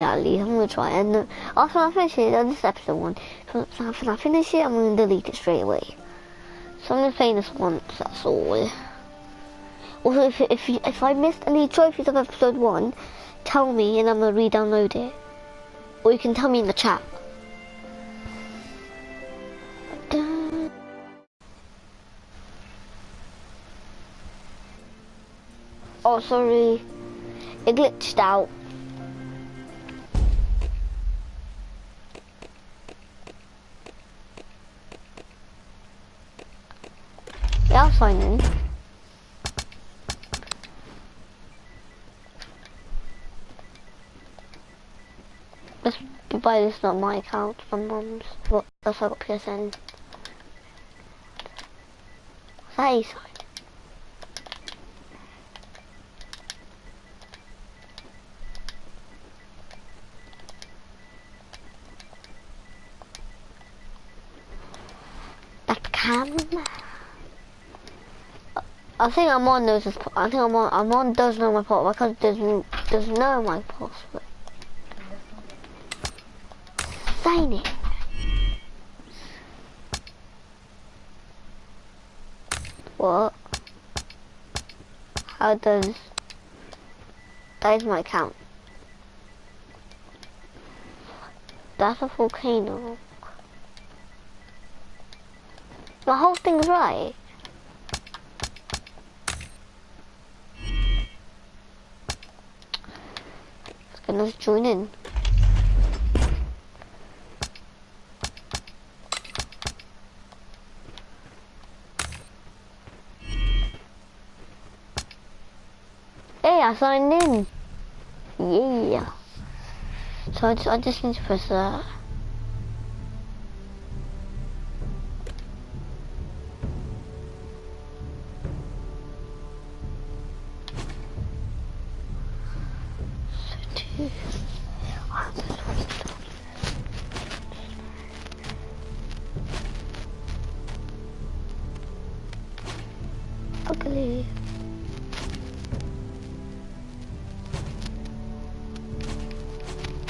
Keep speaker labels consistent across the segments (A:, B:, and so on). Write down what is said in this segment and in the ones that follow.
A: at least. I'm gonna try, and after I finish it, this episode one, after I finish it, I'm gonna delete it straight away. So I'm gonna play this once. That's all. Also, if I missed any trophies of episode 1, tell me and I'm gonna re-download it. Or you can tell me in the chat. Oh, sorry. It glitched out. Yeah, I'll sign in. But it's not my account, my mum's. But that's why I got PSN. That is fine. That camera. I think Amaan knows this. I think Amaan does know my password because doesn't know my password. Sign it. What? How does... That is my account. That's a volcano. My whole thing's right. Let's join in. Hey, I signed in. Yeah. So I just need to press that. Ugly.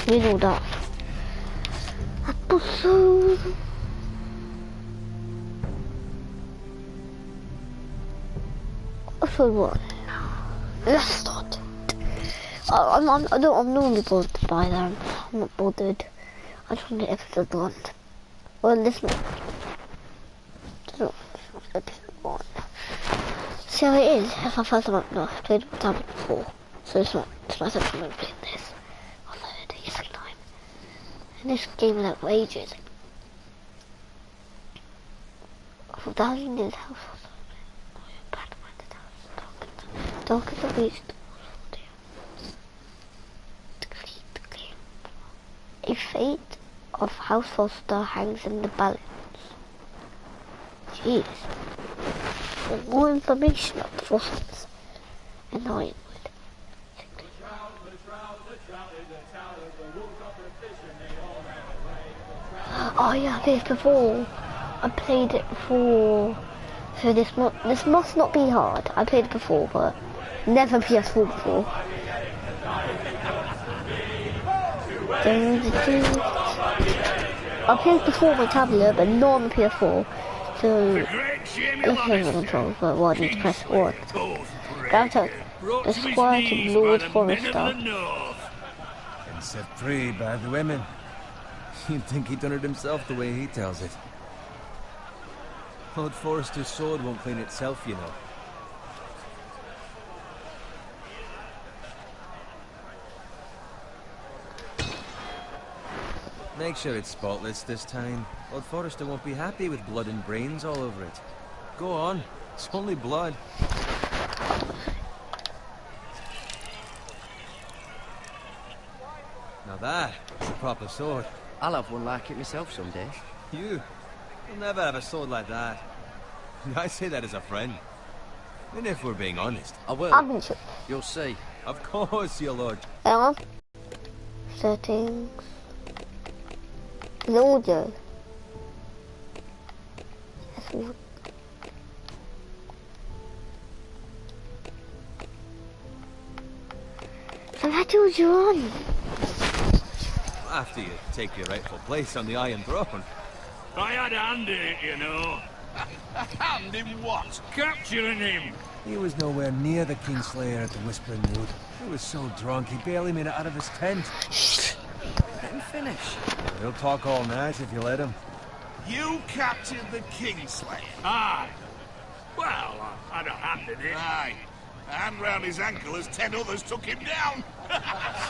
A: You know that. Episode. Episode 1. Let's start. I'm normally bothered by them. I'm not bothered. I just want the episode 1. Well, this one. Episode 1. See how it is? That's my first time I've played with tablet before. So it's my second time playing this. Although the second time. And this game was like ages. For 1,000 years, house was dark as the beast. A fate of House Foster hangs in the balance. Jeez. For more information on the Fosters and Ironwood. Oh yeah, I played it before. I played it before. So this must not be hard. I played it before, but never PS4 before. I played before my tablet, but not on the PS4. So let's play the controls. But what I need to press 1. Downtown. The squire to Lord Forrester.
B: And set free by the women. You'd think he done it himself the way he tells it. Lord Forrester's sword won't clean itself, you know. Make sure it's spotless this time. Lord Forrester won't be happy with blood and brains all over it. Go on, it's only blood. Now that is a proper sword.
C: I'll have one like it myself someday.
B: You'll never have a sword like that. I say that as a friend. And if we're being honest.
C: I will. You'll see.
B: Of course, your lord.
A: Settings. The audio. So what was you on?
B: after you take your rightful place on the Iron Throne.
D: I had a hand in it, you know.
E: A hand in what?
D: Capturing him.
B: He was nowhere near the Kingslayer at the Whispering Wood. He was so drunk he barely made it out of his tent.
C: Let him finish.
B: He'll talk all night if you let him.
E: You captured the Kingslayer?
D: Aye. Well, I had a hand in it.
E: Aye. A hand round his ankle as 10 others took him down.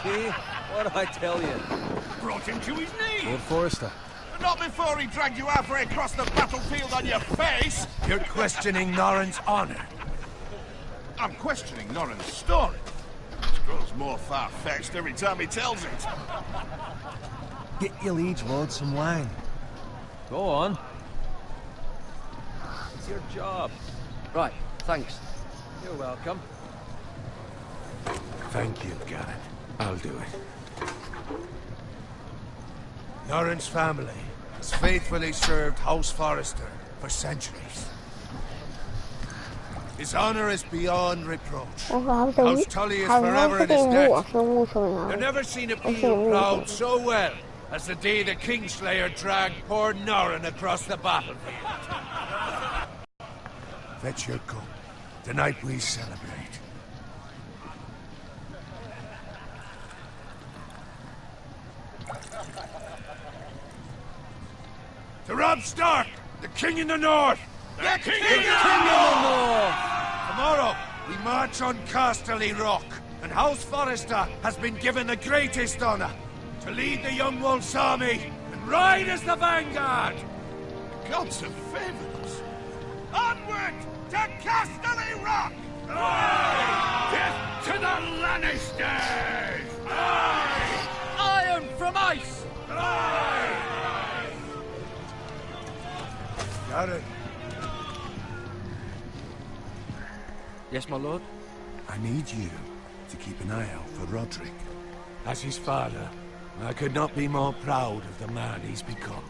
B: See? What did I tell you?
D: Brought him to his knees.
B: Lord Forrester.
E: Not before he dragged you halfway across the battlefield on your face.
F: You're questioning Norrin's honor.
E: I'm questioning Norrin's story. It grows more far-fetched every time he tells it.
B: Get your liege lord some wine. Go on. It's your job.
C: Right, thanks.
B: You're welcome.
F: Thank you, Garrett. I'll do it. Norrin's family has faithfully served House Forrester for centuries. His honor is beyond reproach. House Tully is forever in his debt. They've never seen a people proud so well as the day the Kingslayer dragged poor Norrin across the battlefield. Fetch your cup. Tonight we celebrate. To Rob Stark, the King in the North!
E: The King
F: in the North! Tomorrow, we march on Casterly Rock, and House Forrester has been given the greatest honor to lead the Young Wolf's army and ride as the vanguard!
E: Gods have favored us. Onward to Casterly Rock!
D: Aye! Death to the Lannisters!
C: Aye! Iron from ice!
D: Aye!
F: Garrett,
C: Yes, my lord?
F: I need you to keep an eye out for Roderick. As his father, I could not be more proud of the man he's become.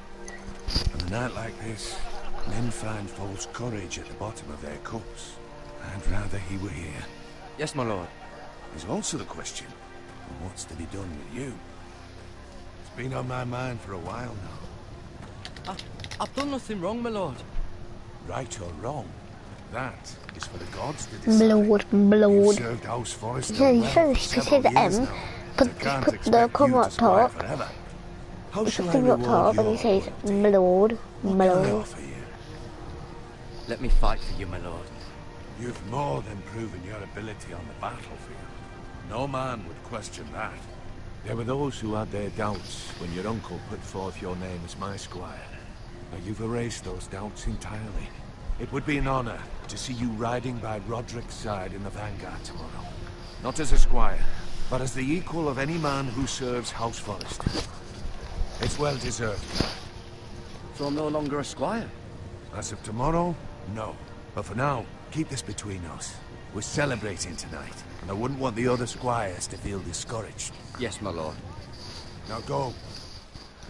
F: On a night like this, men find false courage at the bottom of their cups. I'd rather he were here.
C: Yes, my lord.
F: There's also the question of what's to be done with you. It's been on my mind for a while now.
C: I've done nothing wrong, my lord.
F: Right or wrong, that is for the gods to decide.
A: Blood.
F: You've served House Forrester
A: So you
F: well
A: finished
F: for
A: to
F: several
A: say the
F: years
A: M,
F: now,
A: put
F: so can't
A: the
F: expect
A: cover
F: you
A: up
F: to squire
A: top,
F: forever. How
A: put
F: shall
A: the
F: I
A: thing up
F: reward
A: top, and
F: your
A: he says
F: loyalty?
A: blood.
F: What can I offer you?
C: Let me fight for you, my lord.
F: You've more than proven your ability on the battlefield. No man would question that. There were those who had their doubts when your uncle put forth your name as my squire. Now you've erased those doubts entirely. It would be an honor to see you riding by Roderick's side in the vanguard tomorrow. Not as a squire, but as the equal of any man who serves House Forrester. It's well deserved.
C: So I'm no longer a squire?
F: As of tomorrow, no. But for now, keep this between us. We're celebrating tonight, and I wouldn't want the other squires to feel discouraged.
C: Yes, my lord.
F: Now go.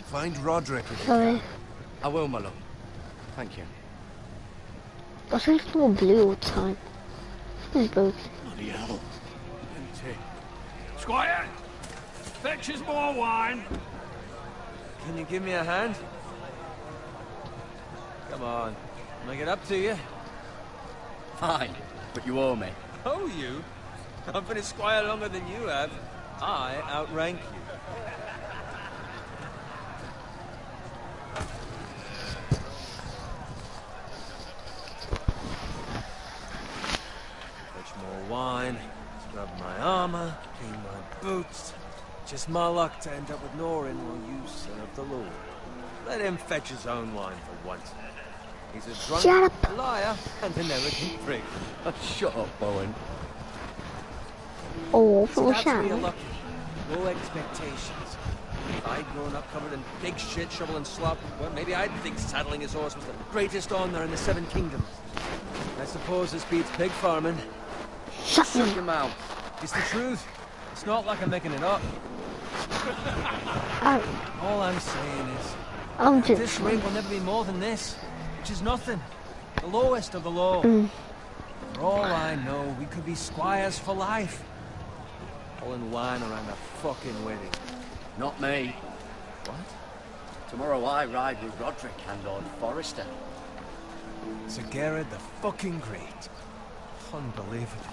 F: Find Roderick if you
A: Sorry.
F: can.
C: I will, my lord. Thank you.
A: I think it's more blue all the time. It's both.
D: Bloody hell. Empty. Squire! Fetch us more wine.
B: Can you give me a hand? Come on. Make it up to you.
C: Fine, but you owe me.
B: Oh, you? I've been a squire longer than you have. I outrank you. Fetch more wine, scrub my armor, clean my boots. Just my luck to end up with Norrin while you serve the Lord. Let him fetch his own wine for once. He's a drunk,
A: Shut up.
B: liar, and an arrogant prick.
C: Shut up, Bowen.
A: Oh,
B: See,
A: for
B: that's where you're
A: Sam.
B: lucky. Low expectations. If I'd grown up covered in big shit, shovel and slop, well, maybe I'd think saddling his horse was the greatest honor in the Seven Kingdoms. I suppose this beats pig farming.
A: Shut
C: Shut
A: him.
C: your mouth.
B: It's the truth. It's not like I'm making it up. All I'm saying is,
A: I'm
B: at this
A: just.
B: rate will never be more than this, which is nothing. The lowest of the low. For all I know, we could be squires for life. Pulling wine around a fucking wedding.
C: Not me.
B: What?
C: Tomorrow I ride with Roderick and Lord Forrester.
B: Sir Garrett the fucking Great. Unbelievable.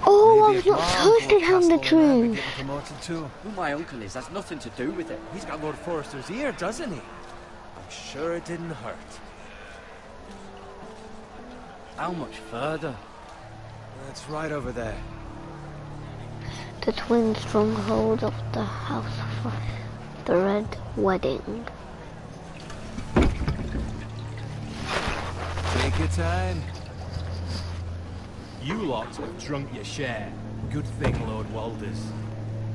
A: Oh, I
B: Maybe
A: was
B: if
A: not
B: Mom
A: toasted
B: or
A: on the
B: Castellan had been
A: truth.
B: getting promoted too.
C: Who my uncle is has nothing to do with it.
B: He's got Lord Forrester's ear, doesn't he? I'm sure it didn't hurt.
C: How much further?
B: It's right over there.
A: The twin strongholds of the House of the Red Wedding.
B: Take your time.
G: You lot have drunk your share. Good thing Lord Walder's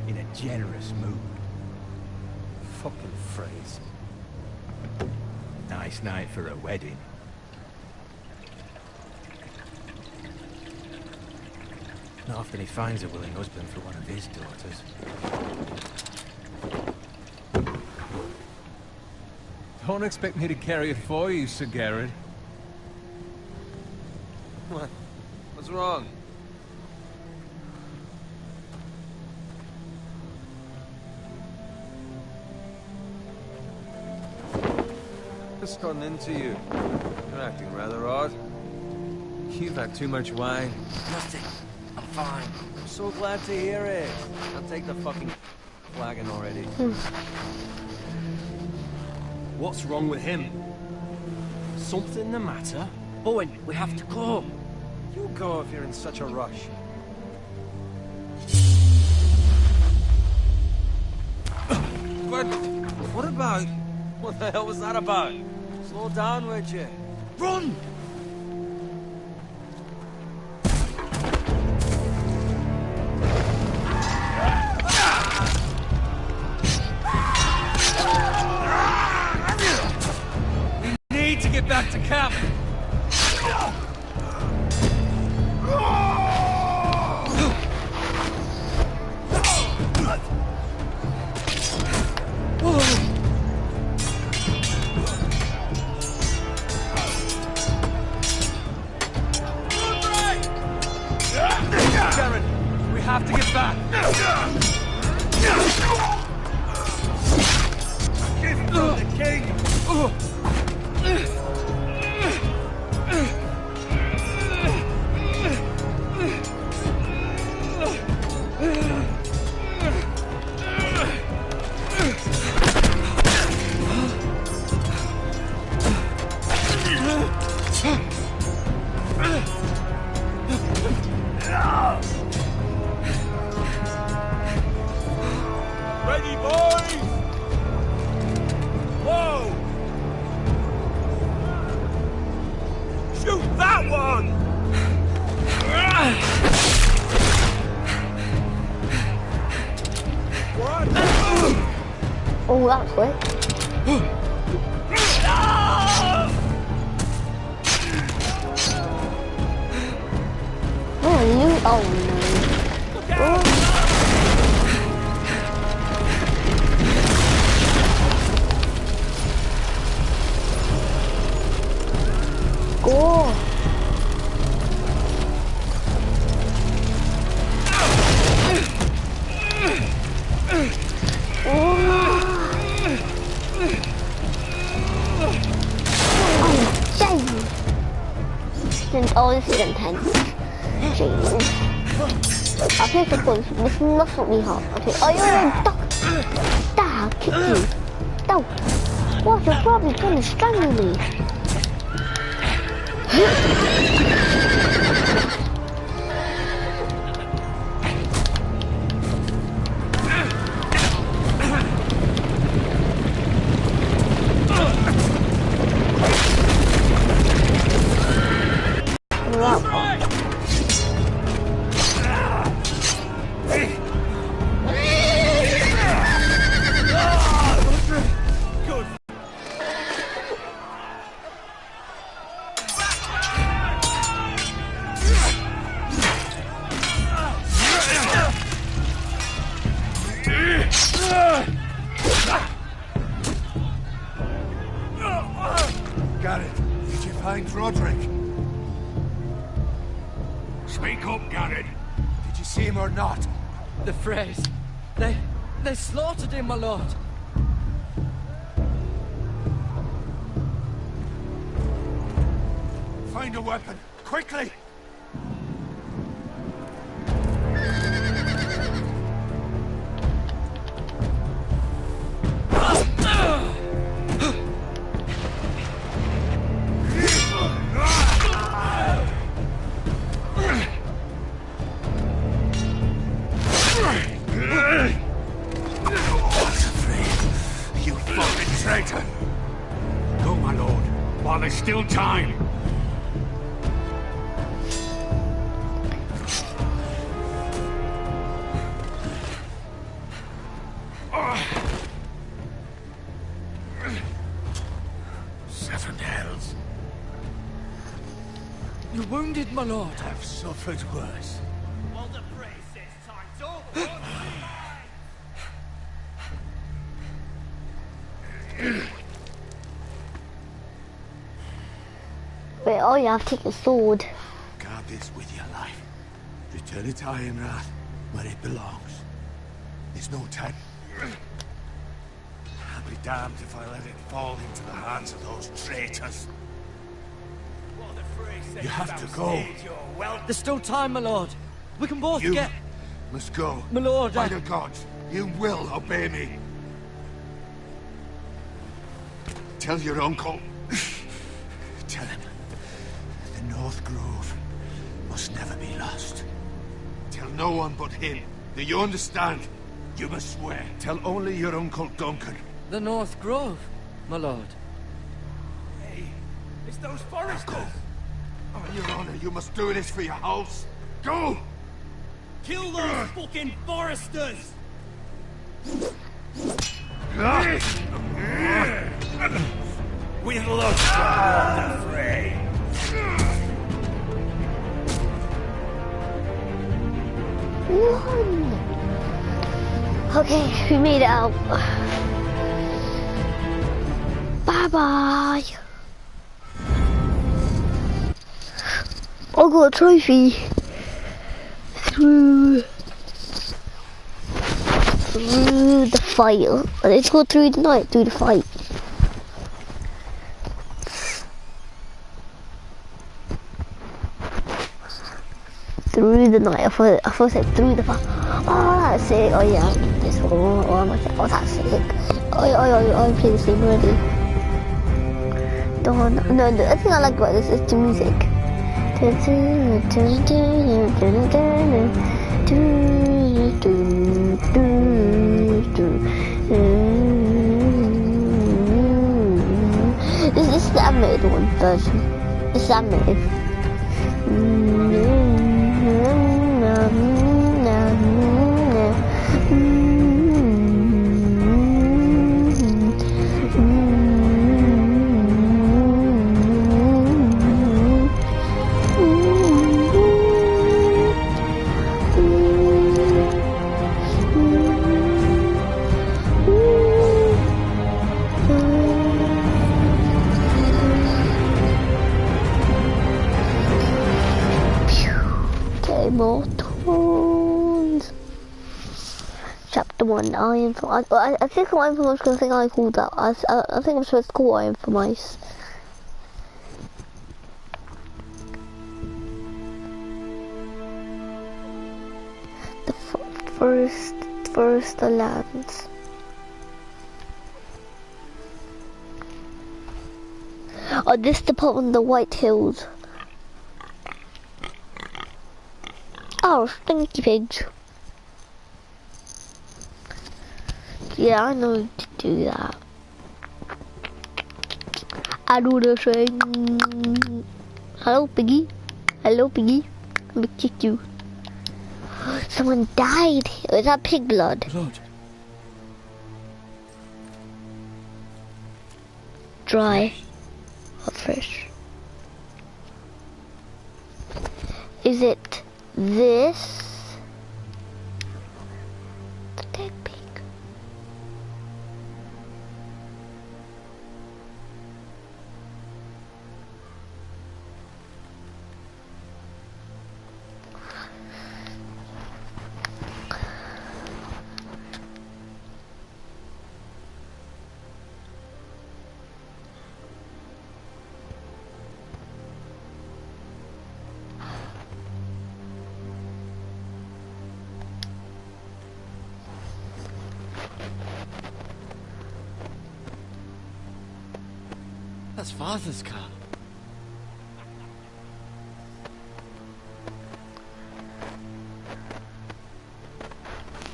G: in a generous mood.
B: Fucking phrase.
G: Nice night for a wedding. Not often he finds a willing husband for one of his daughters.
F: Don't expect me to carry it for you, Sir Garrett.
B: What? What's wrong? Just gotten into you. You're acting rather odd. You've had too much wine.
C: Nothing. I'm fine.
B: I'm so glad to hear it. I'll take the fucking flagon already.
G: What's wrong with him? Something the matter?
C: Bowen, we have to go.
B: You go if you're in such a rush. But what about... What the hell was that about? Slow down, would you?
C: Run!
B: We need to get back to camp. Karen, we have to get back. Give the king. Ready, boys? Whoa! Shoot that one! What?
A: Oh, that was quick. Oh, you. Oh, no. Oh. Go. Oh, this is intense. Jeez. Okay, so boys, this must not be hard. Okay, oh, you're a duck. Dad, I'll kick you. No. What? You're probably gonna strangle me.
E: Garrett, did you find Roderick?
D: Speak up, Garrett.
E: Did you see him or not?
C: The phrase. They slaughtered him, my lord.
F: Find a weapon, quickly!
E: You fucking traitor!
D: Go, my lord, while there's still time.
F: Seven hells.
C: You're wounded, my lord.
F: I've suffered worse.
D: Well, the priest says time's over.
A: Wait, oh yeah, I've taken a sword.
F: Guard this with your life. Return it to Ironrath, where it belongs. There's no time. I'll be damned if I let it fall into the hands of those traitors. You have to go.
C: There's still time, my lord. We can both
F: You
C: get...
F: must go.
C: My lord,
F: By the gods, you will obey me. Tell your uncle. Tell him. The North Grove must never be lost. Tell no one but him. Do you understand? You must swear. Tell only your Uncle Duncan.
C: The North Grove, my lord.
D: Hey, it's those foresters.
F: On your honor, you must do this for your house. Go!
D: Kill those fucking foresters! With luck, not afraid.
A: One. Okay, we made it out. Bye bye. I got a trophy through the fight. Let's go through the night, through the fight. Through the night. I thought I said through the fight. Oh, that's sick. Oh yeah, this one. Oh, that's sick. I played this game already. No, I think I like what this is the music. This is the animated one version. This is animated. More tools. Chapter 1, Iron for Ice. I think Iron for Ice because I think I called that. I think I'm supposed to call Iron for Ice. The first the lands. Oh, this is the part on the White Hills. Oh, stinky pigs. Yeah, I know to do that. I do the same. Hello, piggy. Hello, piggy. I'm gonna kick you. Someone died. Was that pig blood?
C: Lord.
A: Dry. Or fresh. Is it this? The dead pig.
C: That's Father's car.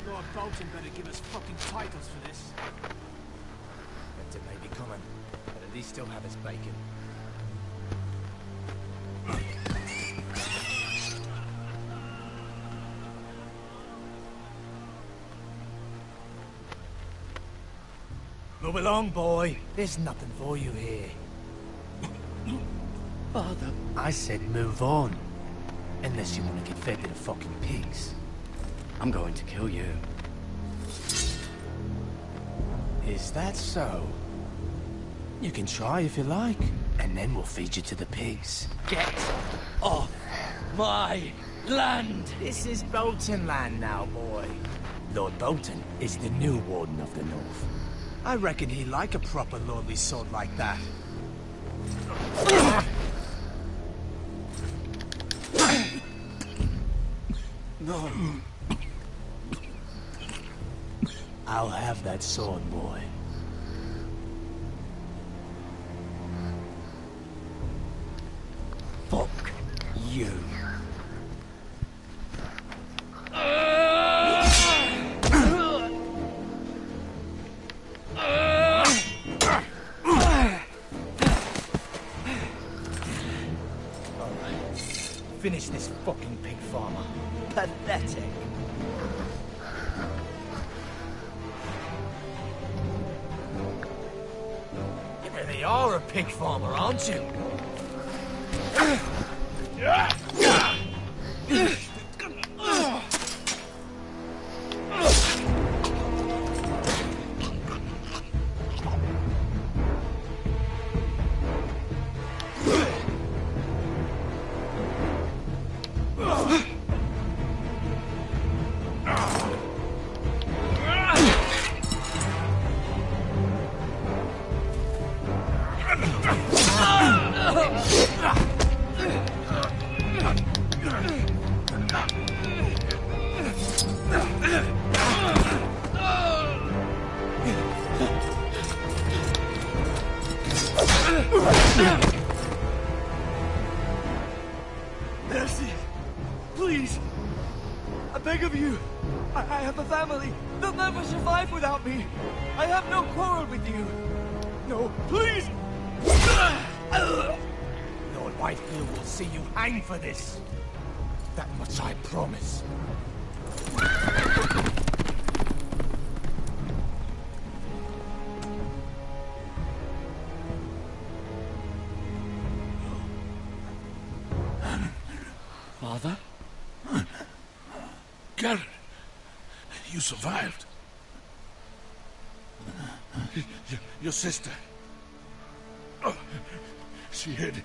G: Lord Bolton better give us fucking titles for this. Winter may be coming, but at least still have his bacon. Move along, boy. There's nothing for you here.
C: Father.
G: I said move on. Unless you want to get fed to the fucking pigs.
C: I'm going to kill you.
G: Is that so? You can try if you like, and then we'll feed you to the pigs.
C: Get off my land!
G: This is Bolton land now, boy. Lord Bolton is the new Warden of the North. I reckon he'd like a proper lordly sword like that.
E: No.
G: I'll have that sword, boy. Fuck you. Finish this fucking pig farmer. Pathetic. You really are a pig farmer, aren't you?
C: Mercy! Please! I beg of you! I have a family! They'll never survive without me! I have no quarrel with you! No, please!
G: Lord Whitefield will see you hang for this. That much I promise.
C: Father?
E: Garrett, you survived. Your sister. Oh, she hid.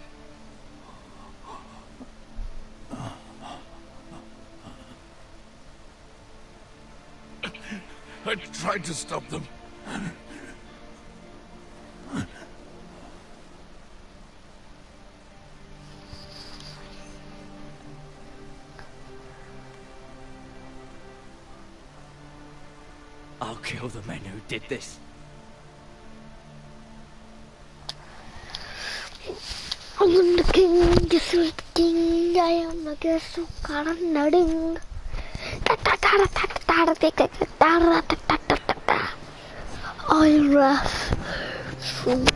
E: I tried to stop them.
C: I'll kill the men who did this.
A: I am the king, this is the king, I am the guest who got a nutting. I rest from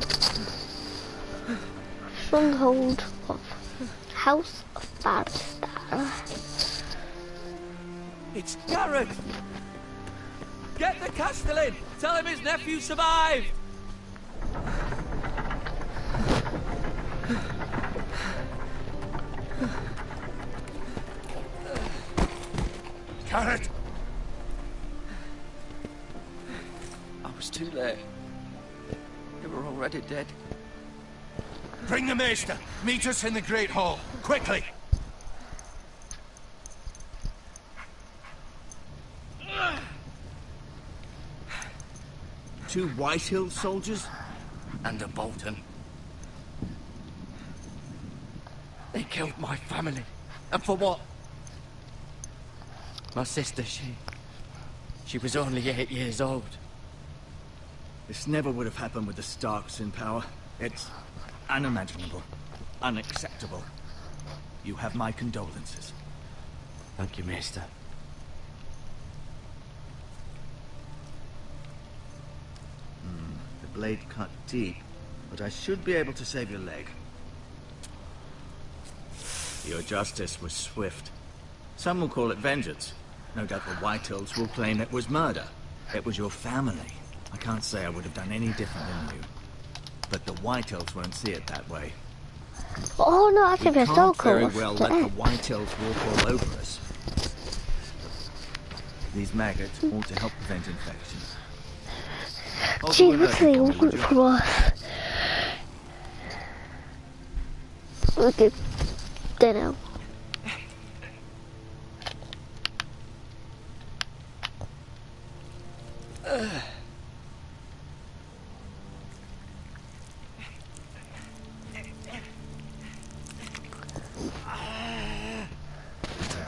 A: stronghold of House of Barrister.
C: It's Garrett! Get the Castellan! Tell him his nephew survived!
E: Garrett!
C: I was too late. They were already dead.
E: Bring the Maester! Meet us in the Great Hall, quickly!
G: Two Whitehill soldiers?
C: And a Bolton. They killed my family. And for what? My sister, she was only 8 years old.
H: This never would have happened with the Starks in power. It's
G: unimaginable. Unacceptable. You have my condolences.
C: Thank you, Maester.
H: The blade cut deep, but I should be able to save your leg. Your justice was swift. Some will call it vengeance. No doubt the Whitehills will claim it was murder. It was your family. I can't say I would have done any different than you. But the Whitehills won't see it that way.
A: Oh no, actually,
H: We
A: they're so
H: can't
A: cool.
H: very well let the Whitehills walk all over us. These maggots ought to help prevent infection. Hold
A: Gee,
H: the
A: what's
H: window
A: the
H: open for me, would
A: one
H: you?
A: for us? Okay, dunno.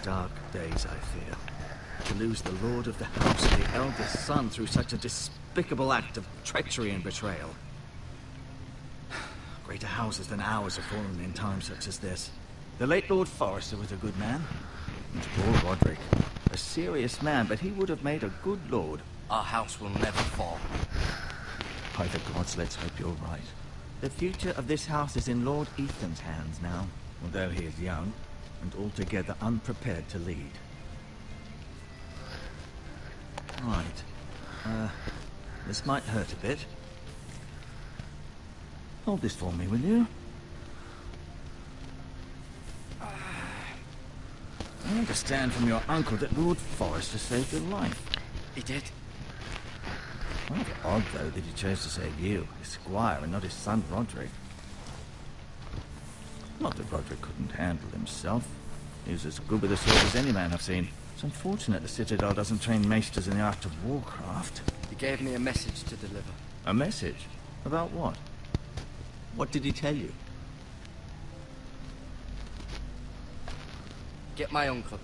H: Dark days, I fear. To lose the lord of the house and the eldest son through such a despicable act of treachery and betrayal. Greater houses than ours have fallen in times such as this. The late Lord Forrester was a good man. And poor Roderick. A serious man, but he would have made a good lord.
C: Our house will never fall.
H: By the gods, let's hope you're right. The future of this house is in Lord Ethan's hands now, although he is young and altogether unprepared to lead. Right. This might hurt a bit. Hold this for me, will you? I understand from your uncle that Lord Forrester saved your life.
C: He did.
H: Rather odd, though, that he chose to save you, his squire, and not his son Roderick. Not that Roderick couldn't handle himself. He was as good with a sword as any man I've seen. It's unfortunate the Citadel doesn't train maesters in the art of warcraft.
C: He gave me a message to deliver.
H: A message? About what? What did he tell you?
C: Get my uncle.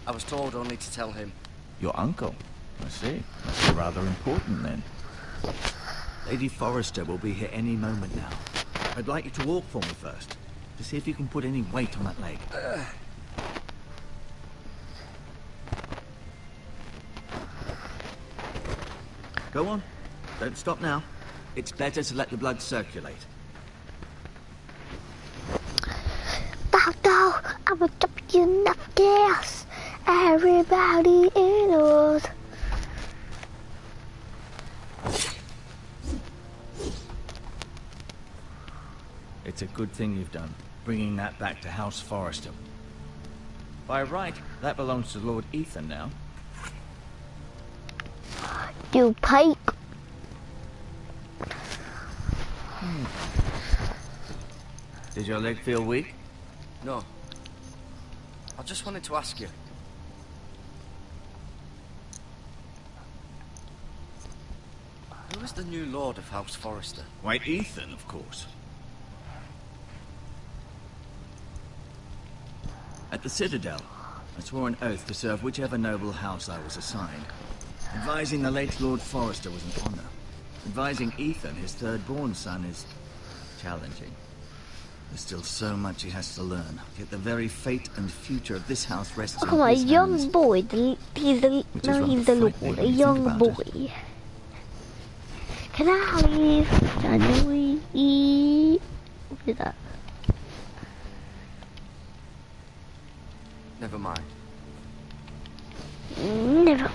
C: I was told only to tell him.
H: Your uncle? I see. Must be rather important, then. Lady Forrester will be here any moment now. I'd like you to walk for me first, to see if you can put any weight on that leg. Go on. Don't stop now. It's better to let the blood circulate.
A: Doctor, I'm gonna drop you enough gas. Everybody knows.
H: It's a good thing you've done, bringing that back to House Forrester. By right, that belongs to Lord Ethan now.
A: You pike.
H: Did your leg feel weak?
C: No. I just wanted to ask you. Who is the new Lord of House Forrester?
H: Why, Ethan, of course. At the Citadel, I swore an oath to serve whichever noble house I was assigned. Advising the late Lord Forrester was an honor. Advising Ethan, his third-born son, is challenging. There's still so much he has to learn. Yet the very fate and future of this house rests
A: Oh,
H: in
A: a
H: his
A: young
H: hands.
A: boy. He's the
H: Which is
A: no,
H: rather
A: he's the
H: frightening
A: Lord. A
H: when you
A: young
H: think about it.
A: boy. Can I leave? Can we eat? What is that?
C: Never mind.
A: Never mind.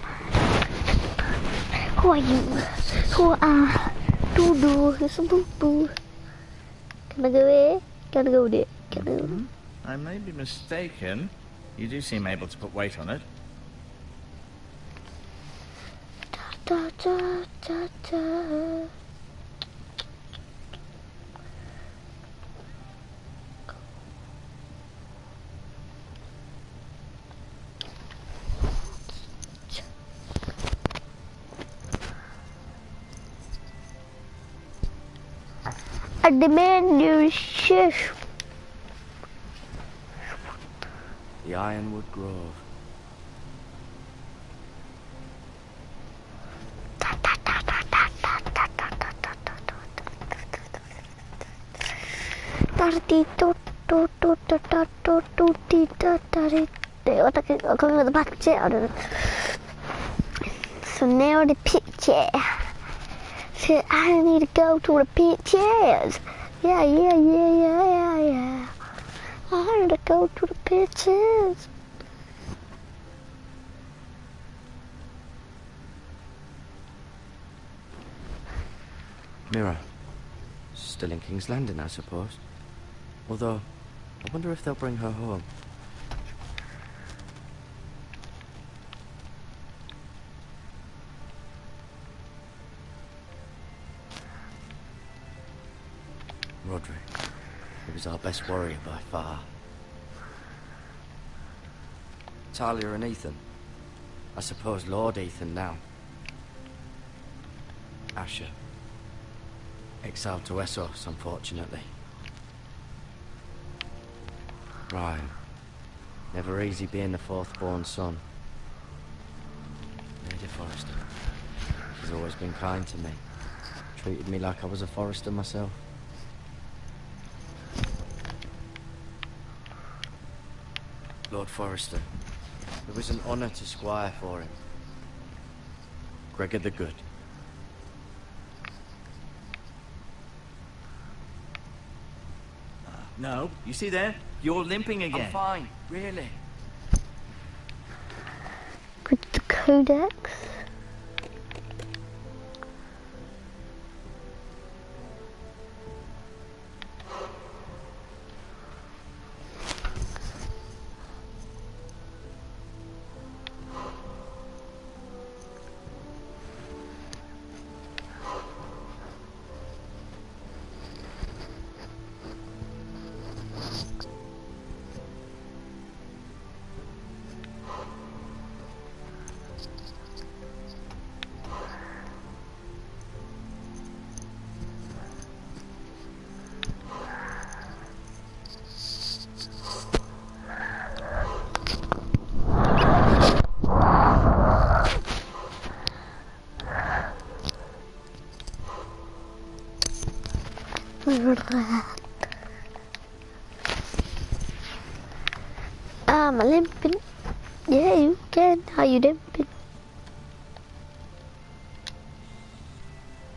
A: Who are you? Who are Doodoo? It's a boo-boo. Can I go there? Can I go there? Can I go?
H: I may be mistaken. You do seem able to put weight on it.
A: Da, da, da, da. I demand your shift.
C: The Ironwood Grove.
A: I'm coming with the back chair. So now the picture. So I need to go to the pictures. Yeah. I need to go to the pictures.
I: Mira. Still in King's Landing, I suppose. Although, I wonder if they'll bring her home. Roderick. He was our best warrior by far. Talia and Ethan. I suppose Lord Ethan now. Asher. Exiled to Essos, unfortunately. Ryan. Never easy being the fourth-born son. Lady Forrester. She's always been kind to me. Treated me like I was a Forrester myself. Lord Forrester. It was an honour to squire for him. Gregor the Good.
H: No, you see there? You're limping again.
I: I'm fine, really.
A: With the codex. I'm limping. Yeah, you can. How you limping?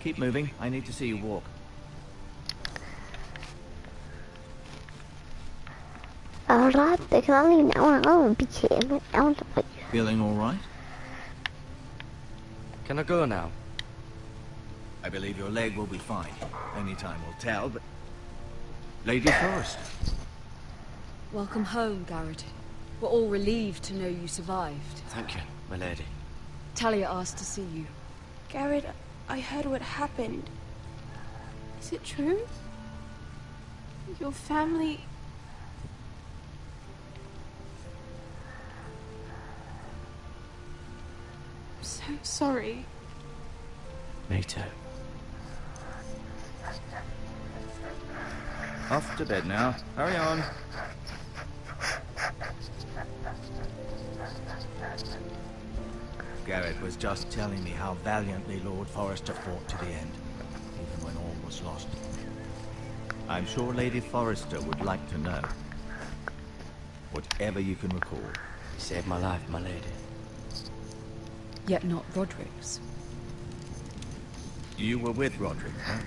H: Keep moving. I need to see you walk.
A: Alright, they can only now. I want to be kidding. I want to fight you.
H: Feeling all right?
I: Can I go now?
H: I believe your leg will be fine. Only time will tell, but... Lady Forrester.
J: Welcome home, Garrett. We're all relieved to know you survived.
I: Thank you, my lady.
J: Talia asked to see you.
K: Garrett, I heard what happened. Is it true? Your family... I'm so sorry.
I: Me too.
H: Off to bed now. Hurry on. Garrett was just telling me how valiantly Lord Forrester fought to the end, even when all was lost. I'm sure Lady Forrester would like to know. Whatever you can recall.
I: You saved my life, my lady.
J: Yet not Roderick's.
H: You were with Roderick, huh?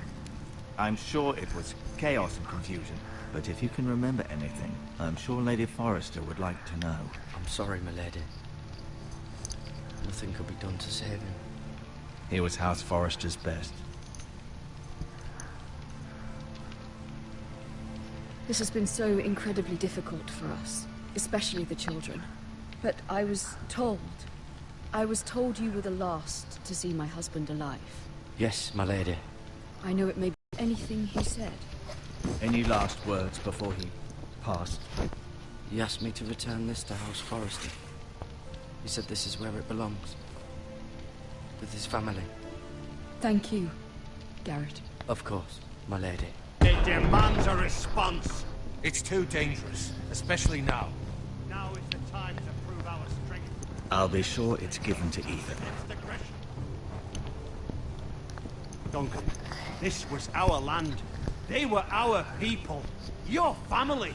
H: I'm sure it was chaos and confusion, but if you can remember anything, I'm sure Lady Forrester would like to know.
I: I'm sorry, my lady. Nothing could be done to save him.
H: He was House Forrester's best.
J: This has been so incredibly difficult for us, especially the children. But I was told you were the last to see my husband alive.
I: Yes, my lady.
J: I know it may be anything he said.
H: Any last words before he passed?
I: He asked me to return this to House Forrester. He said this is where it belongs. With his family.
J: Thank you, Garrett.
I: Of course, my lady.
D: It demands a response.
F: It's too dangerous, especially now.
D: Now is the time to prove our strength.
H: I'll be sure it's given to Ethan.
D: Duncan, this was our land. They were our people. Your family!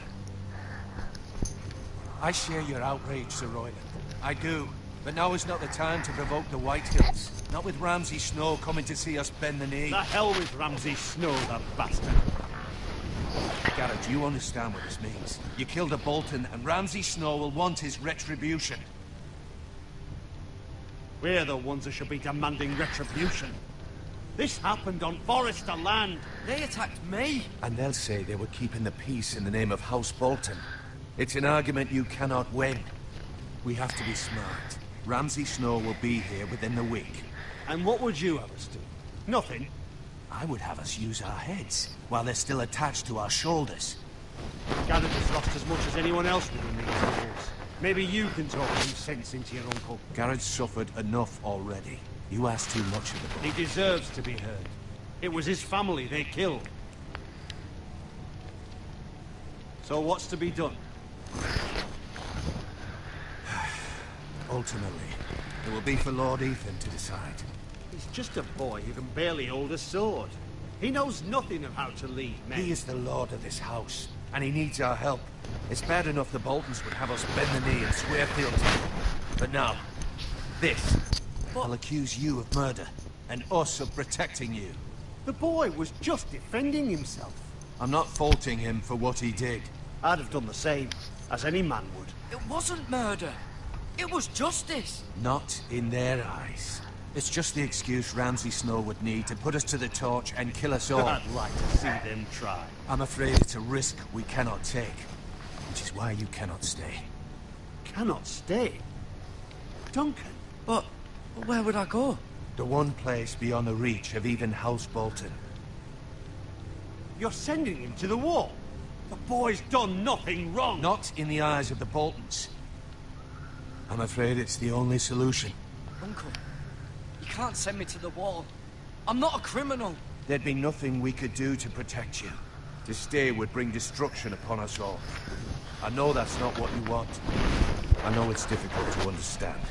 F: I share your outrage, Sir Royland. I do. But now is not the time to provoke the Whitehills. Not with Ramsay Snow coming to see us bend the knee.
D: The hell with Ramsay Snow, the bastard!
F: Garrett, you understand what this means. You killed a Bolton, and Ramsay Snow will want his retribution.
D: We're the ones who should be demanding retribution. This happened on Forrester land.
I: They attacked me.
F: And they'll say they were keeping the peace in the name of House Bolton. It's an argument you cannot win. We have to be smart. Ramsay Snow will be here within the week.
D: And what would you have us do? Nothing.
F: I would have us use our heads, while they're still attached to our shoulders.
D: Garrett has lost as much as anyone else within these walls. Maybe you can talk some sense into your uncle.
F: Garrett's suffered enough already. You asked too much of the boy.
D: He deserves to be heard. It was his family they killed. So what's to be done?
F: Ultimately, it will be for Lord Ethan to decide.
D: He's just a boy who can barely hold a sword. He knows nothing of how to lead men.
F: He is the lord of this house, and he needs our help. It's bad enough the Boltons would have us bend the knee and swear fealty. But now, this. I'll accuse you of murder, and us of protecting you.
D: The boy was just defending himself.
F: I'm not faulting him for what he did.
D: I'd have done the same, as any man would.
I: It wasn't murder. It was justice.
F: Not in their eyes. It's just the excuse Ramsay Snow would need to put us to the torch and kill us all.
D: I'd like to see them try.
F: I'm afraid it's a risk we cannot take, which is why you cannot stay.
D: Cannot stay? Duncan?
I: But where would I go?
F: The one place beyond the reach of even House Bolton.
D: You're sending him to the wall? The boy's done nothing wrong.
F: Not in the eyes of the Boltons. I'm afraid it's the only solution.
I: Uncle, you can't send me to the wall. I'm not a criminal.
F: There'd be nothing we could do to protect you. To stay would bring destruction upon us all. I know that's not what you want. I know it's difficult to understand.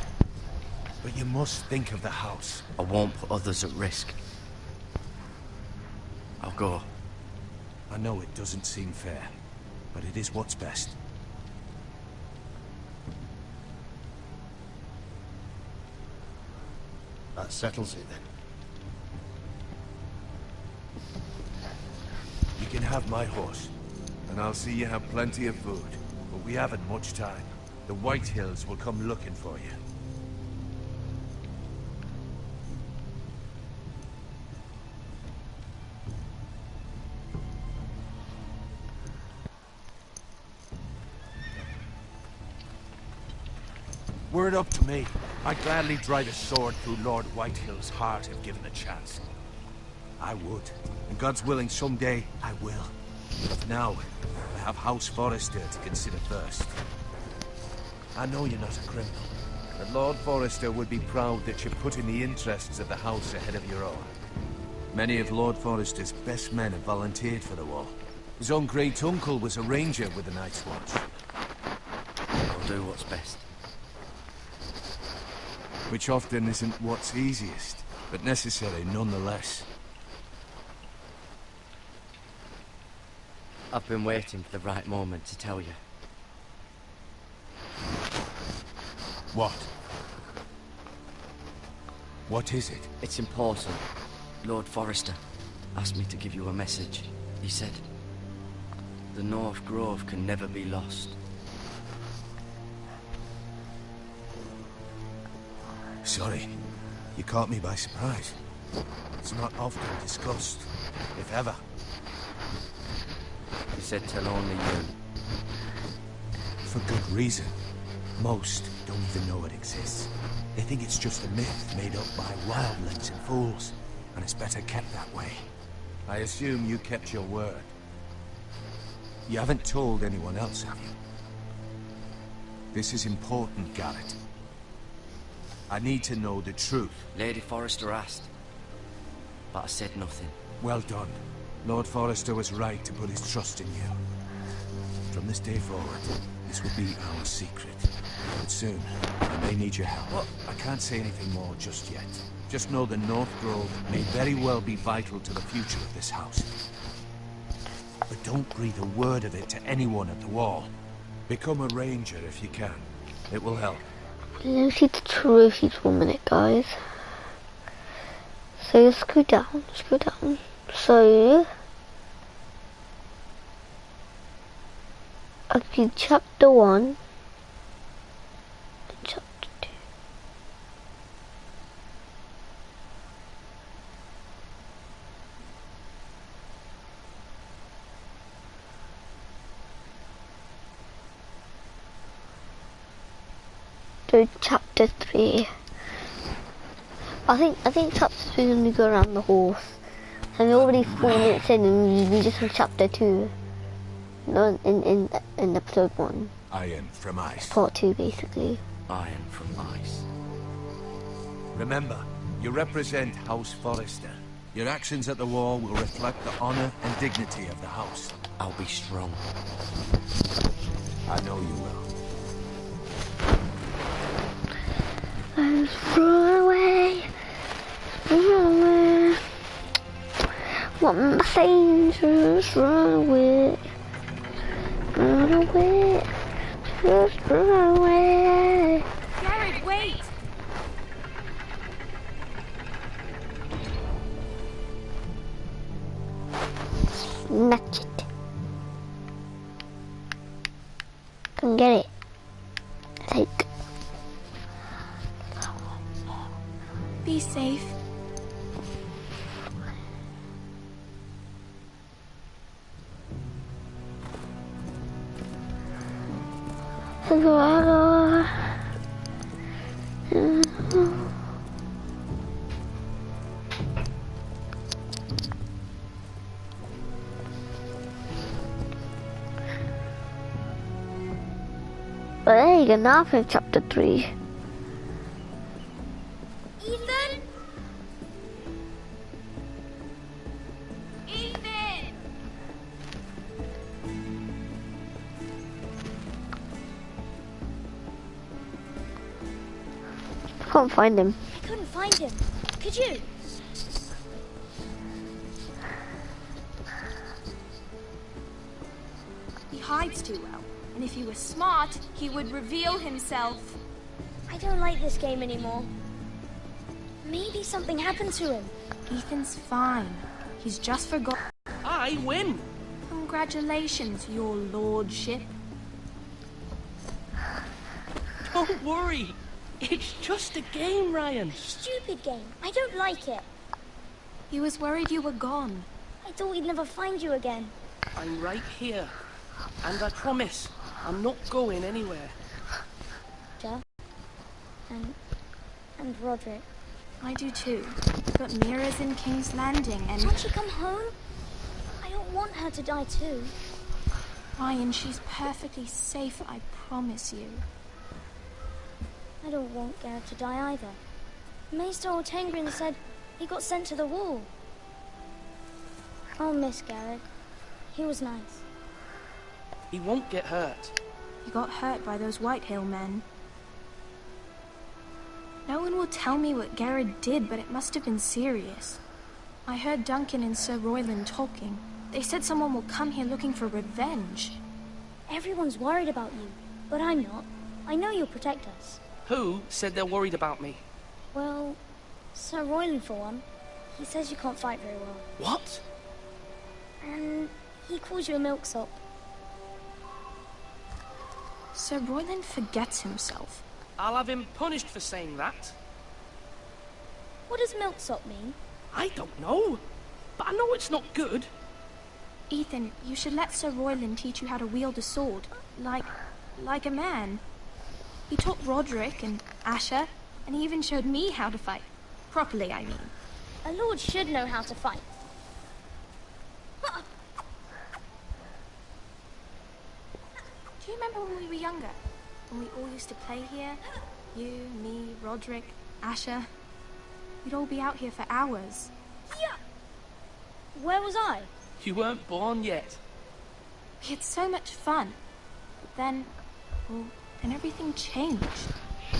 F: But you must think of the house.
I: I won't put others at risk. I'll go.
F: I know it doesn't seem fair, but it is what's best.
D: That settles it then.
F: You can have my horse, and I'll see you have plenty of food. But we haven't much time. The Whitehills will come looking for you. Were it up to me, I'd gladly drive a sword through Lord Whitehill's heart if given the chance. I would. And God's willing, someday I will. But now, I have House Forrester to consider first. I know you're not a criminal, but Lord Forrester would be proud that you're putting the interests of the house ahead of your own. Many of Lord Forrester's best men have volunteered for the war. His own great-uncle was a ranger with the Night's Watch.
I: I'll do what's best.
F: Which often isn't what's easiest, but necessary nonetheless.
I: I've been waiting for the right moment to tell you.
F: What? What is it?
I: It's important. Lord Forrester asked me to give you a message. He said, the North Grove can never be lost.
F: Sorry, you caught me by surprise. It's not often discussed, if ever.
I: He said tell only you.
F: For good reason. Most don't even know it exists. They think it's just a myth made up by wildlings and fools, and it's better kept that way. I assume you kept your word. You haven't told anyone else, have you? This is important, Garrett. I need to know the truth.
I: Lady Forrester asked, but I said nothing.
F: Well done. Lord Forrester was right to put his trust in you. From this day forward, this will be our secret. But soon, I may need your help.
I: What?
F: I can't say anything more just yet. Just know the North Grove may very well be vital to the future of this house. But don't breathe a word of it to anyone at the wall. Become a ranger if you can. It will help.
A: Let's see the trophies for a minute, guys. So let's go down. So okay, chapter 1 and chapter 2. So chapter 3. I think chapter 3 is gonna go around the horse. And we're already 4 minutes in and we just on chapter 2. No, in episode 1.
F: Iron from ice.
A: Part 2 basically.
I: Iron from ice.
F: Remember, you represent House Forrester. Your actions at the wall will reflect the honor and dignity of the house.
I: I'll be strong.
F: I know you will.
A: Run away. What am I saying? Just run away. Run away. Just run away.
K: Garrett, wait!
A: Snatch it. Come get it. Take.
K: Be safe.
A: But there you go, now for chapter 3.
K: Ethan? Ethan!
A: I can't find him.
L: I couldn't find him. Could you?
K: He hides too well. And if he was smart, he would reveal himself.
L: I don't like this game anymore. Maybe something happened to him.
K: Ethan's fine. He's just forgot.
M: I win!
K: Congratulations, your lordship.
M: Don't worry. It's just a game, Ryan.
L: Stupid game. I don't like it.
K: He was worried you were gone.
L: I thought we'd never find you again.
M: I'm right here. And I promise, I'm not going anywhere.
L: Jeff? And Roderick.
K: I do too. But Mira's in King's Landing and...
L: Can't she come home? I don't want her to die too.
K: Ryan, she's perfectly safe, I promise you.
L: I don't want Garrett to die either. Maester Ortengrin said he got sent to the wall. I'll miss Garrett. He was nice.
M: He won't get hurt.
K: He got hurt by those Whitehill men. No one will tell me what Garrett did, but it must have been serious. I heard Duncan and Sir Royland talking. They said someone will come here looking for revenge.
L: Everyone's worried about you, but I'm not. I know you'll protect us.
M: Who said they're worried about me?
L: Well, Sir Royland for one. He says you can't fight very well.
M: What?
L: And he calls you a milksop.
K: Sir Royland forgets himself.
M: I'll have him punished for saying that.
L: What does milksop mean?
M: I don't know, but I know it's not good.
K: Ethan, you should let Sir Royland teach you how to wield a sword. Like a man. He taught Roderick and Asher, and he even showed me how to fight. Properly, I mean.
L: A lord should know how to fight.
K: Do you remember when we were younger? When we all used to play here? You, me, Roderick, Asher. We'd all be out here for hours.
L: Yeah. Where was I?
M: You weren't born yet.
K: We had so much fun. But then everything changed.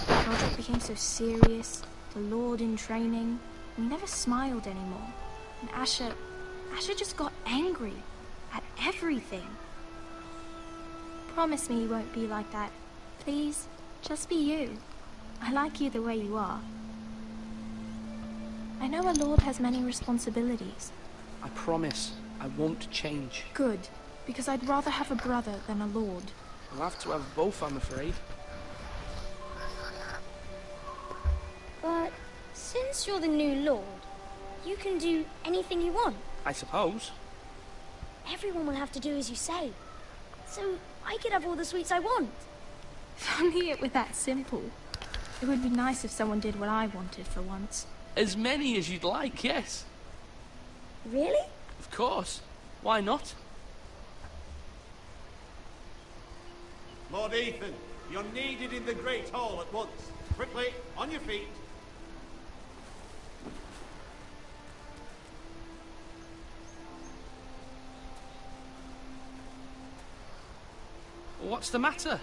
K: Roderick became so serious, the Lord in training, and he never smiled anymore. And Asher just got angry. at everything. Promise me you won't be like that. Please, just be you. I like you the way you are. I know a lord has many responsibilities.
M: I promise I won't change.
K: Good, because I'd rather have a brother than a lord.
M: We'll have to have both, I'm afraid.
L: But since you're the new lord, you can do anything you want.
M: I suppose.
L: Everyone will have to do as you say. So I could have all the sweets I want.
K: If only it were that simple. It would be nice if someone did what I wanted for once.
M: As many as you'd like, yes.
L: Really?
M: Of course. Why not?
D: Lord Ethan, you're needed in the Great Hall at once. Quickly, on your feet.
M: What's the matter?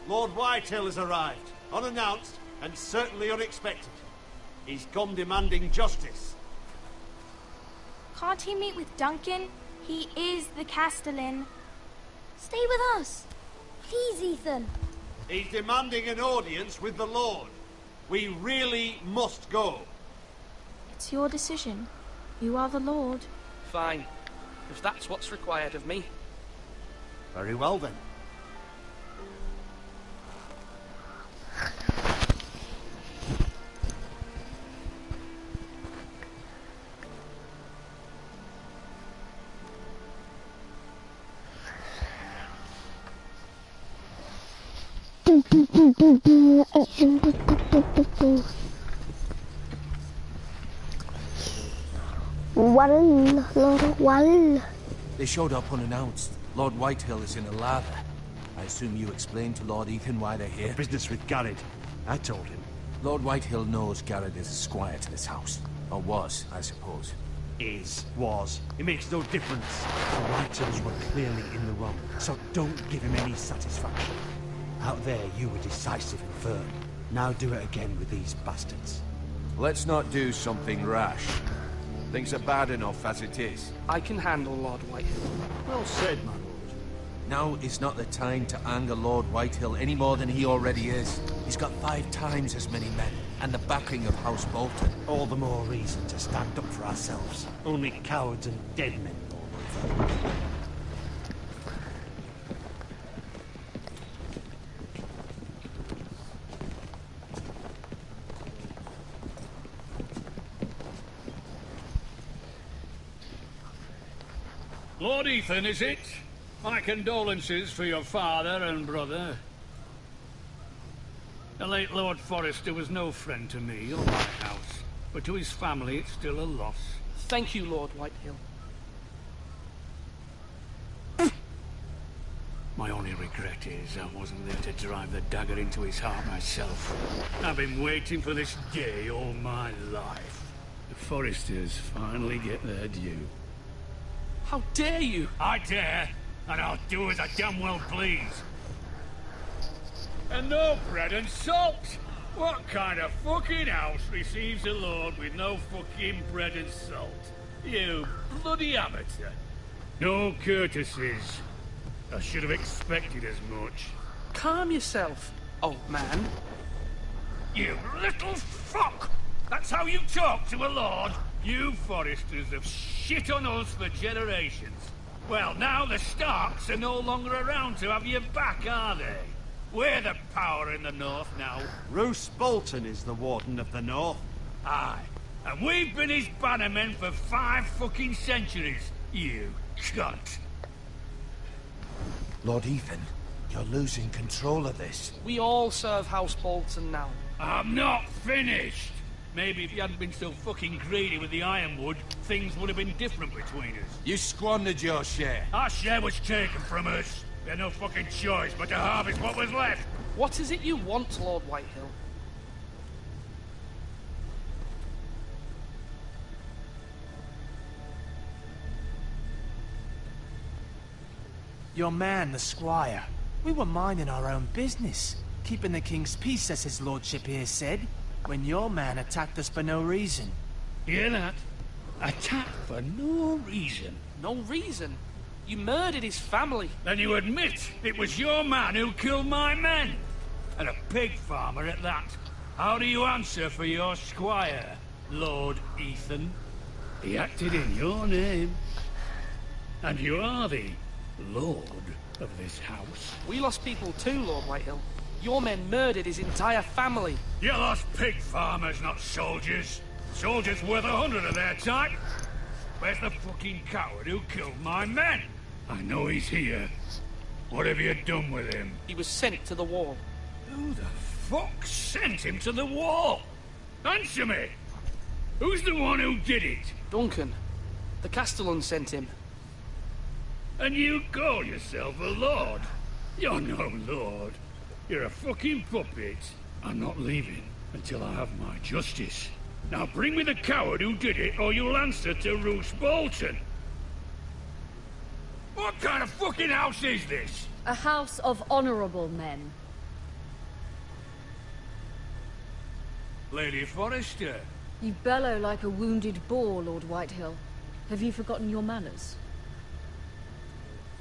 D: Lord Whitehill has arrived, unannounced and certainly unexpected. He's come demanding justice.
K: Can't he meet with Duncan? He is the Castellan.
L: Stay with us. Please, Ethan.
D: He's demanding an audience with the Lord. We really must go.
K: It's your decision. You are the Lord.
M: Fine. If that's what's required of me.
D: Very well then.
A: Well.
F: They showed up unannounced. Lord Whitehill is in a lather. I assume you explained to Lord Ethan why they're here?
D: Business with Garrett. I told him.
F: Lord Whitehill knows Garrett is a squire to this house. Or was, I suppose.
D: Was. It makes no difference. The Whitehills were clearly in the wrong, so don't give him any satisfaction. Out there, you were decisive and firm. Now do it again with these bastards.
F: Let's not do something rash. Things are bad enough as it is.
M: I can handle Lord Whitehill.
D: Well said, my lord.
F: Now is not the time to anger Lord Whitehill any more than he already is. He's got 5 times as many men, and the backing of House Bolton.
D: All the more reason to stand up for ourselves. Only cowards and dead men.
N: Lord Ethan, is it? My condolences for your father and brother. The late Lord Forrester was no friend to me or my house, but to his family it's still a loss.
M: Thank you, Lord Whitehill.
N: My only regret is I wasn't there to drive the dagger into his heart myself. I've been waiting for this day all my life. The Forresters finally get their due.
M: How dare you!
N: I dare, and I'll do as I damn well please. And no bread and salt! What kind of fucking house receives a lord with no fucking bread and salt? You bloody amateur. No courtesies. I should have expected as much.
M: Calm yourself, old man.
N: You little fuck! That's how you talk to a lord? You Forresters have shit on us for generations. Well, now the Starks are no longer around to have your back, are they? We're the power in the north now.
D: Roose Bolton is the Warden of the North.
N: Aye. And we've been his bannermen for 5 fucking centuries. You cunt.
F: Lord Ethan, you're losing control of this.
M: We all serve House Bolton now.
N: I'm not finished. Maybe if you hadn't been so fucking greedy with the ironwood, things would have been different between us.
F: You squandered your share.
N: Our share was taken from us. We had no fucking choice but to harvest what was left.
M: What is it you want, Lord Whitehill?
G: Your man, the squire. We were minding our own business, keeping the king's peace, as his lordship here said, when your man attacked us for no reason.
N: Hear that? Attack for no reason.
M: No reason? You murdered his family.
N: Then you admit it was your man who killed my men? And a pig farmer at that. How do you answer for your squire, Lord Ethan? He acted in your name. And you are the lord of this house.
M: We lost people too, Lord Whitehill. Your men murdered his entire family.
N: You lost pig farmers, not soldiers. Soldiers worth 100 of their type. Where's the fucking coward who killed my men? I know he's here. What have you done with him?
M: He was sent to the wall.
N: Who the fuck sent him to the wall? Answer me! Who's the one who did it?
M: Duncan. The Castellan sent him.
N: And you call yourself a lord? You're no lord. You're a fucking puppet. I'm not leaving until I have my justice. Now bring me the coward who did it, or you'll answer to Roose Bolton. What kind of fucking house is this?
J: A house of honorable men.
N: Lady Forrester.
J: You bellow like a wounded boar, Lord Whitehill. Have you forgotten your manners?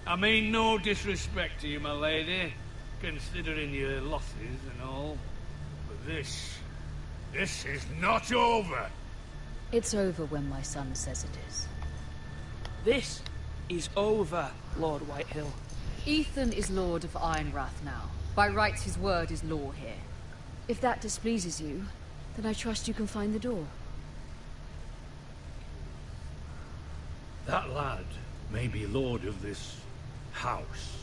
N: I mean no disrespect to you, my lady, considering your losses and all. But this is not over.
J: It's over when my son says it is.
M: This is over, Lord Whitehill.
J: Ethan is Lord of Ironrath now. By rights, his word is law here. If that displeases you, then I trust you can find the door.
N: That lad may be lord of this house,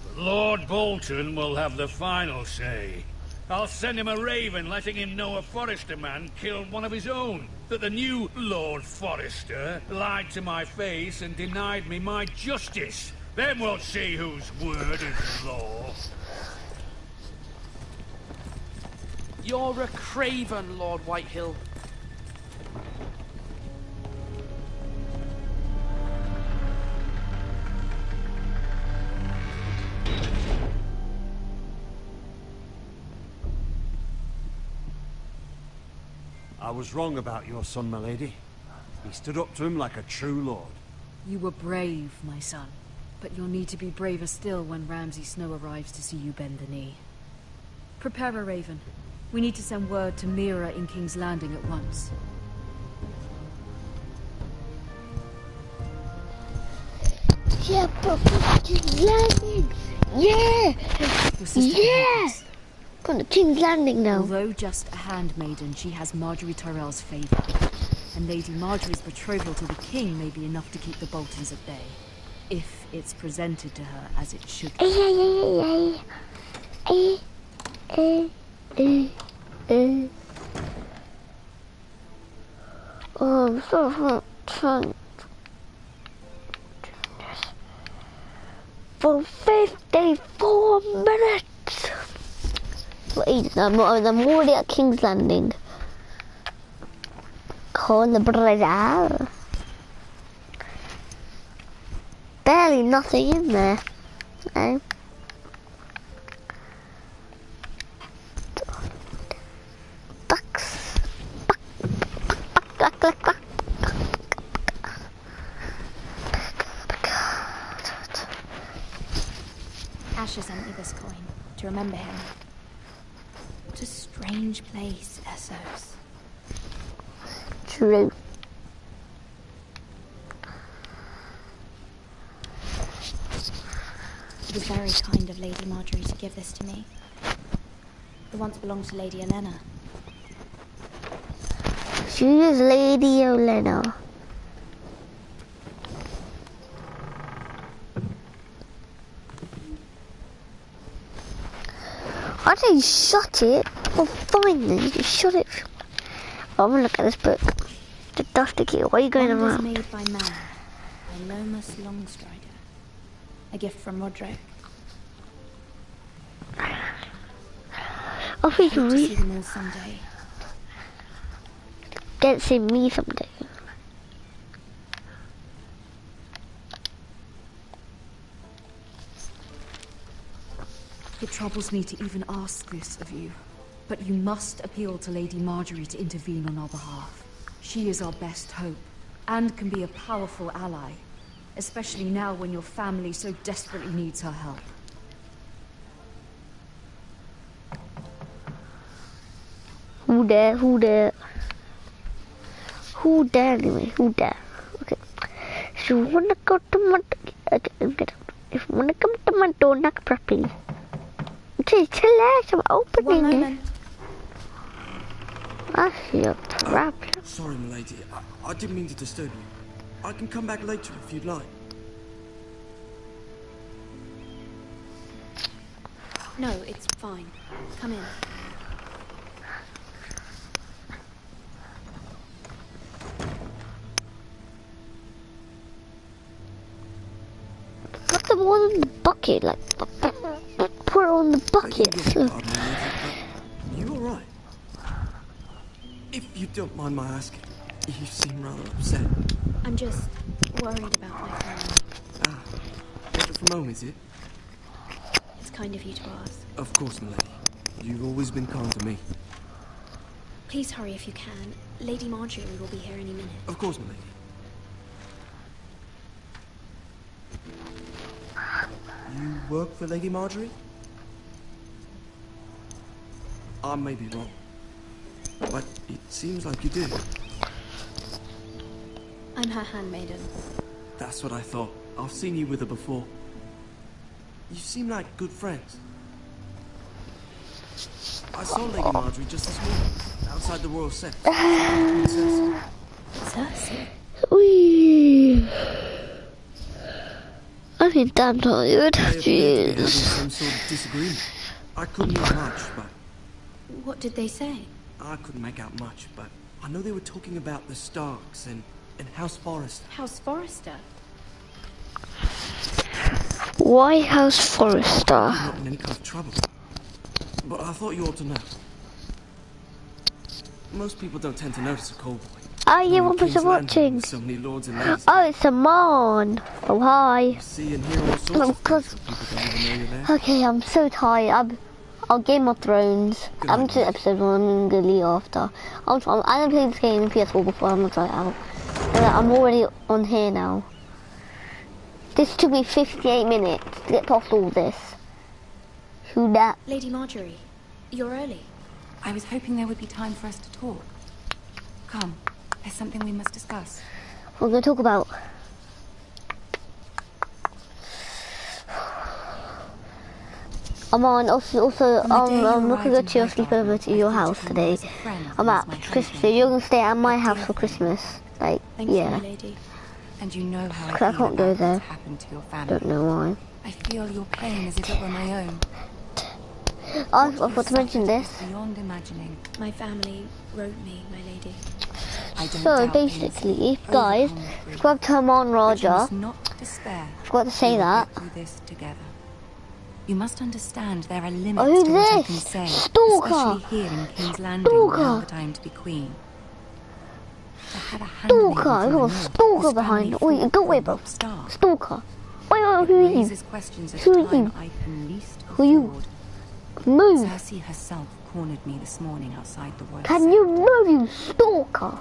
N: but Lord Bolton will have the final say. I'll send him a raven letting him know a Forrester man killed one of his own. That the new Lord Forrester lied to my face and denied me my justice. Then we'll see whose word is law.
M: You're a craven, Lord Whitehill.
D: I was wrong about your son, my lady. He stood up to him like a true lord.
J: You were brave, my son. But you'll need to be braver still when Ramsay Snow arrives to see you bend the knee. Prepare a raven. We need to send word to Mira in King's Landing at once.
A: Yeah, but King's Landing! Yeah! Yeah! Got the King's Landing now.
J: Although just a handmaiden, she has Marjorie Tyrell's favour. And Lady Marjorie's betrothal to the King may be enough to keep the Boltons at bay. If it's presented to her as it should be.
A: Oh, I'm so trying for 54 minutes. Wait, I'm already at King's Landing. Call the brother. Barely nothing in there. No. Ducks.
K: Asher sent me this coin to remember him. What a strange place, Essos.
A: True.
K: It was very kind of Lady Marjorie to give this to me. It once belonged to Lady Olenna.
A: She is Lady Olenna. I didn't shut it. Oh, fine then. You shut it. Oh, I'm gonna look at this book. The dusty key. Why are you going around?
K: Made by man, by Lomas Longstrider. A gift from Roderick.
A: I think you
K: see them all someday.
A: Get to see me someday.
J: It troubles me to even ask this of you, but you must appeal to Lady Marjorie to intervene on our behalf. She is our best hope, and can be a powerful ally. especially now when your family so desperately needs her help.
A: Who there? Who there? Who there anyway? Who there? Okay. So you wanna go to my... Okay, if you wanna come to my door, knock properly. Okay, chillax, I'm opening
I: 1 moment.
A: I see a problem.
I: Sorry, milady. I didn't mean to disturb you. I can come back later if you'd like.
K: No, it's fine. Come in.
A: Put them all in the bucket, like, put it on the bucket.
I: You alright? If you don't mind my asking, you seem rather upset.
K: I'm just worried about my family.
I: Ah, take it from home, is it?
K: It's kind of you to ask.
I: Of course, milady. You've always been kind to me.
K: Please hurry if you can. Lady Marjorie will be here any minute.
I: Of course, milady. You work for Lady Marjorie? I may be wrong, but it seems like you do.
K: I'm her handmaiden.
I: That's what I thought. I've seen you with her before. You seem like good friends. I saw Lady Marjorie just this morning, outside the royal set.
K: Cersei?
A: Wee. I think I'm tired.
I: They appear to be having
A: Jeez.
I: some sort of disagreement. I couldn't hear much, but
K: What did they say?
I: I couldn't make out much, but I know they were talking about the Starks and House Forrester.
K: House Forrester?
A: Why House Forrester?
I: You're not in any kind of trouble. But I thought you ought to know. Most people don't tend to notice a cold boy.
A: Oh, yeah, what was I watching?
I: So many lords and ladies.
A: Oh, it's Amaan. Oh, hi.
I: See and hear all sorts of things, so people don't even know you're there.
A: Okay, I'm so tired. I'll Game of Thrones. I'm to episode 1. I'm gonna leave after. I haven't played this game in PS4 before. I'm gonna try it out. And I'm already on here now. This took me 58 minutes to get past all this. Who that?
K: Lady Marjorie, you're early.
O: I was hoping there would be time for us to talk. Come, there's something we must discuss.
A: What we're gonna talk about? Amaan, I'm not gonna go to your sleepover to your house today. I'm at Christmas, so you're gonna stay at my house for Christmas. Like, yeah.
O: And you know how
A: Because I can't go there.
O: happened to your family.
A: Don't know why.
O: I feel your pain as if it were my own.
A: I forgot to mention this.
O: Beyond imagining.
K: My family wrote me, my lady.
A: So basically, guys, subscribe to Amaan Raja. I forgot to say that.
O: This together. You must understand there are limits
A: Oh, who's
O: to what I
A: this?
O: can say,
A: Stalker!
O: especially here in King's Landing without the time to be queen. To have a handmaiden
A: Stalker!
O: from
A: You
O: the
A: got a
O: north
A: stalker
O: whose
A: behind
O: family
A: you. Wait,
O: fought
A: go
O: for
A: away,
O: a
A: bro.
O: Robb Stark.
A: Stalker. Wait, who are you?
O: Raises questions at
A: Who
O: a
A: are you?
O: time I can least
A: Who are you?
O: afford.
A: Move!
O: Cersei herself cornered me this morning outside the royal
A: Can you move, you stalker?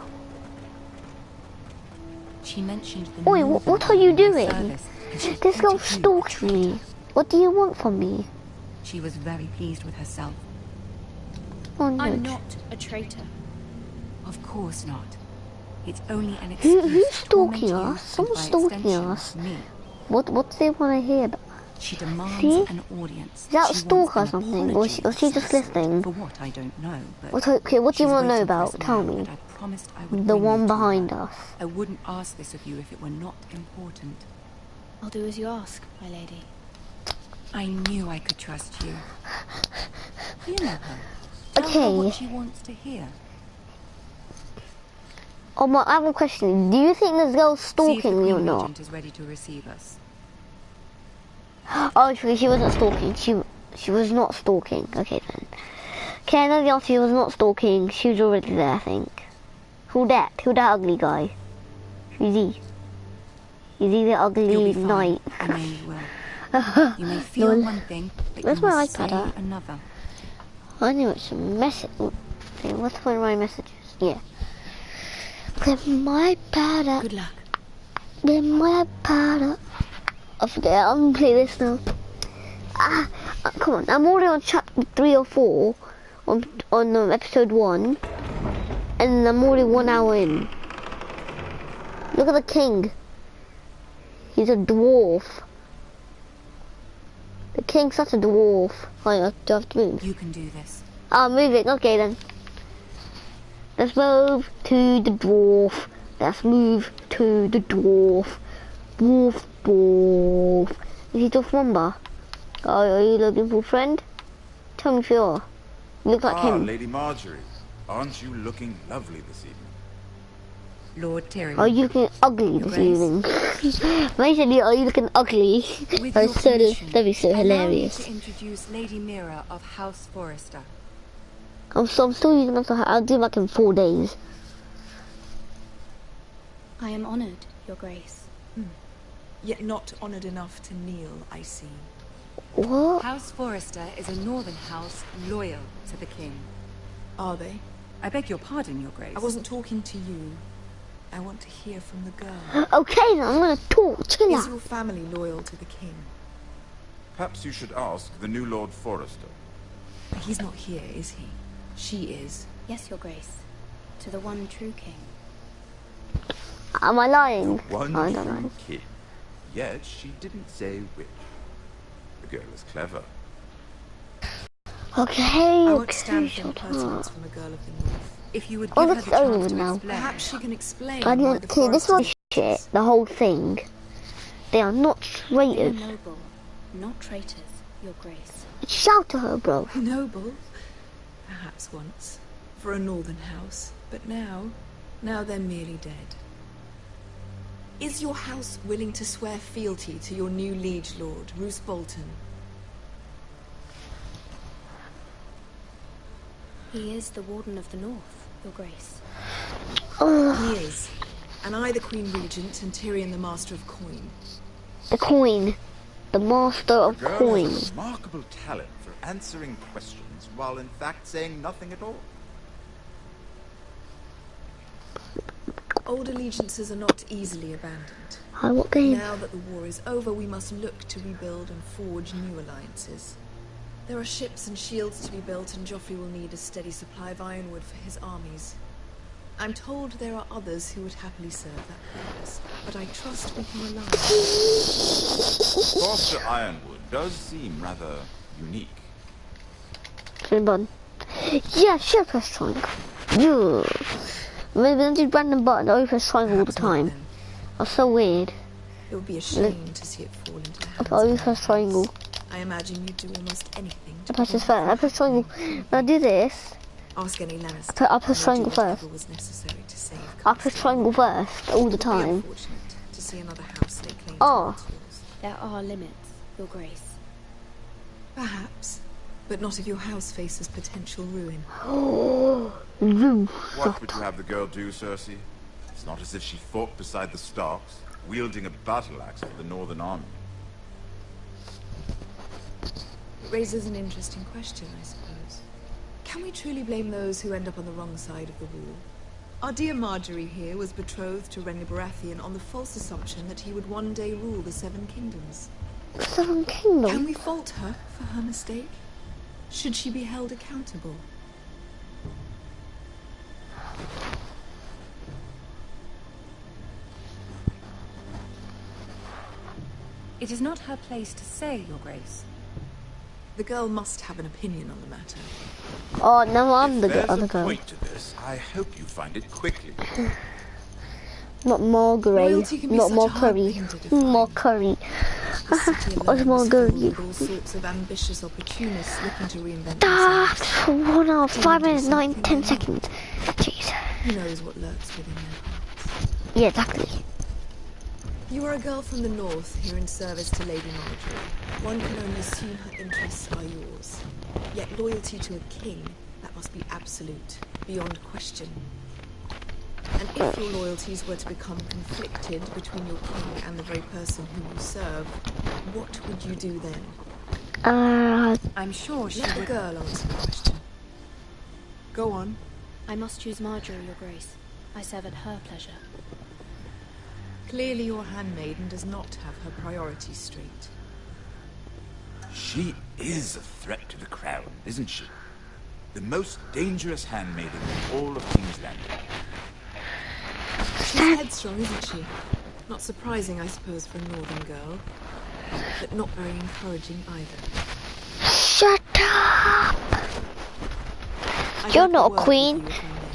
O: She mentioned the
A: Wait, what are you doing?
O: service, and she
A: This girl's
O: pointed you
A: stalking me. What do you want from me?
O: She was very pleased with herself.
A: Oh, no.
K: I'm not a traitor.
O: Of course not. It's only an
A: Who's
O: excuse to torment
A: stalking
O: you,
A: us?
O: and
A: Someone's
O: by
A: stalking
O: extension,
A: us.
O: me.
A: What do they want to hear about?
O: She demands
A: See?
O: an audience.
A: Is that a
O: She
A: stalker or
O: wants an
A: something? Or
O: apology
A: is she just
O: for
A: listening?
O: what I don't know, but
A: What do you want
O: she's
A: to know
O: waiting for
A: about?
O: us
A: Tell
O: now,
A: me.
O: and I promised I would
A: The
O: bring you
A: one
O: to
A: behind
O: her.
A: us.
O: I wouldn't ask this of you if it were not important.
K: I'll do as you ask, my lady.
O: I knew I could trust you. You know her. Tell her
A: Okay.
O: what she wants to hear.
A: Oh my, I have a question. Do you think this girl's
O: See if the
A: stalking me or
O: Queen
A: not?
O: Regent is ready to receive us.
A: Oh, she wasn't stalking. She was not stalking. Okay then. Okay, I know the answer. She was not stalking. She was already there, I think. Who that? Who that ugly guy? Who's he? Is he the ugly
O: You'll be fine.
A: knight?
O: I know you will. You may feel
A: Lol.
O: one thing, but
A: Where's
O: you
A: my
O: must
A: iPad
O: say
A: at?
O: another.
A: I knew it's a message. Okay, what's the point of my messages? Yeah. Clip my pad up.
K: Good luck.
A: Then my powder. I forget. I'm gonna play this now. Come on. I'm already on chapter 3 or 4 on episode 1, and I'm already 1 hour in. Look at the king. He's a dwarf. The king's such a dwarf. Oh, yeah, do I have to move?
O: You can do this.
A: Oh, moving. Okay then. Let's move to the dwarf. Let's move to the dwarf. Dwarf, dwarf. Is he dwarf member? Oh, are you looking for a friend? Tell me if you are. You look like him.
P: Lady Marjorie. Aren't you looking lovely this evening?
O: Lord Tyrion.
A: Are you looking ugly this evening? Basically, are you looking ugly? That'd be so hilarious.
O: Allow me to introduce Lady Mira of House Forrester.
A: I'm still using that. I'll do like in 4 days.
L: I am honoured, Your Grace.
Q: Yet not honoured enough to kneel, I see.
A: What?
O: House Forrester is a northern house loyal to the king.
Q: Are they?
O: I beg your pardon, Your Grace.
Q: I wasn't talking to you. I want to hear from the girl.
A: Okay, then I'm gonna talk. Chill
Q: Is
A: out.
Q: your family loyal to the king?
P: Perhaps you should ask the new Lord Forrester.
Q: He's not here, is he? She is.
L: Yes, Your Grace. To the one true king.
A: Am I lying?
P: One
A: I don't
P: true
A: know.
P: king. Yet she didn't say which. The girl is clever.
A: Okay,
Q: I won't
A: okay,
Q: stand for
A: shut
Q: impertinence
A: up.
Q: from a girl of the north.
O: If you would
A: Oh,
O: give her
A: that's
O: the chance
A: over
O: to
A: now.
O: explain.
Q: Perhaps she can explain
A: I
Q: why
A: didn't
Q: the
A: see this was
Q: Forresters-
A: shit. The whole thing. They are not
L: They are
A: traitors.
L: noble, not traitors, Your Grace.
A: Shout to her, bro.
Q: Noble? Perhaps once. For a northern house. But now they're merely dead. Is your house willing to swear fealty to your new liege lord, Roose Bolton?
L: He is the Warden of the North, Your Grace.
Q: He is. And I the Queen Regent and Tyrion the Master of Coin.
A: The coin. The master of
P: The girl
A: coin.
P: has a remarkable talent for answering questions while in fact saying nothing at all.
Q: Old allegiances are not easily abandoned.
A: Hi, what game?
Q: Now that the war is over, we must look to rebuild and forge new alliances. There are ships and shields to be built, and Joffrey will need a steady supply of ironwood for his armies. I'm told there are others who would happily serve that purpose, but I trust we can rely on
P: Forster Ironwood does seem rather unique.
A: Same button. Yeah, sure, press triangle. Yeah. Maybe don't do random button. I press triangle all the time. That's so weird.
Q: It would be a shame to see it fall into the hands
A: I always press triangle.
Q: I imagine you'd do almost anything to
A: I press this first. I press triangle. When I do this,
Q: ask any Lannister.
A: I press triangle
Q: whatever
A: first.
Q: was necessary to save
A: I press triangle first all the time.
Q: unfortunate to see another house lay claim
A: Oh.
Q: to yours.
L: There are limits, Your Grace.
Q: Perhaps, but not if your house faces potential ruin.
P: What would you have the girl do, Cersei? It's not as if she fought beside the Starks, wielding a battle axe for the Northern Army.
Q: It raises an interesting question, I suppose. Can we truly blame those who end up on the wrong side of the war? Our dear Marjorie here was betrothed to Renly Baratheon on the false assumption that he would one day rule the Seven Kingdoms.
A: Seven Kingdoms?
Q: Can we fault her for her mistake? Should she be held accountable?
O: It is not her place to say, Your Grace.
Q: The girl must have an opinion on the matter.
A: Oh, no, I'm the
P: There's
A: other
P: a
A: girl.
P: point to this. I hope you find it quickly.
A: Not Margaret.
Q: Loyalty can be
A: Not
Q: such
A: more
Q: a hard
A: curry.
Q: thing to define.
A: More curry.
Q: The city
A: What's
Q: alone
A: more
Q: is
A: curry?
Q: filled with all sorts of ambitious opportunists looking to reinvent
A: Ah,
Q: themselves.
A: 1 hour, 5 minutes, 9, 10 seconds. Jeez.
Q: Who knows what lurks within their hearts?
A: Yeah, exactly.
Q: You are a girl from the north, here in service to Lady Marjorie. One can only assume her interests are yours. Yet loyalty to a king, that must be absolute, beyond question. And if your loyalties were to become conflicted between your king and the very person whom you serve, what would you do then?
O: I'm sure she
Q: Let the
O: would...
Q: girl answer the question. Go on.
L: I must choose Marjorie, Your Grace. I serve at her pleasure.
Q: Clearly your handmaiden does not have her priorities straight.
P: She is a threat to the crown, isn't she? The most dangerous handmaiden in all of King's Landing.
Q: She's headstrong, isn't she? Not surprising, I suppose, for a northern girl. But not very encouraging either.
A: Shut up! You're not a queen.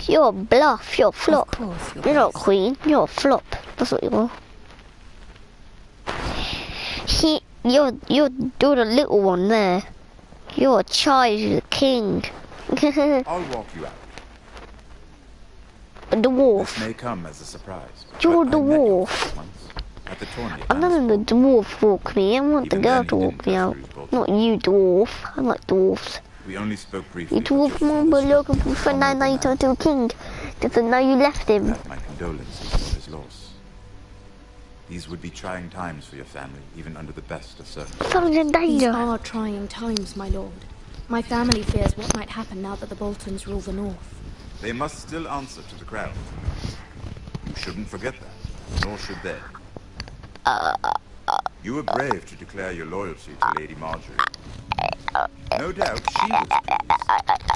A: You're a bluff. You're a flop. You're not a queen. You're a flop. That's what you are. You're the little one there. You're a child. You're the king.
P: I'll walk you out.
A: A dwarf.
P: This may come as a surprise.
A: You're a dwarf.
P: At the tourney.
A: I'm not letting the dwarf walk me. I want the girl to walk me out. Not you, dwarf. I like dwarfs.
P: We only spoke briefly.
A: You dwarf mom, but looking for a friend. Now you turned to a king. Just now you left him.
P: My condolences for his loss. These would be trying times for your family, even under the best of circumstances.
A: Someone's in danger.
K: These are trying times, my lord. My family fears what might happen now that the Boltons rule the north.
P: They must still answer to the crown. You shouldn't forget that, nor should they. You were brave to declare your loyalty to Lady Marjorie. No doubt she was pleased.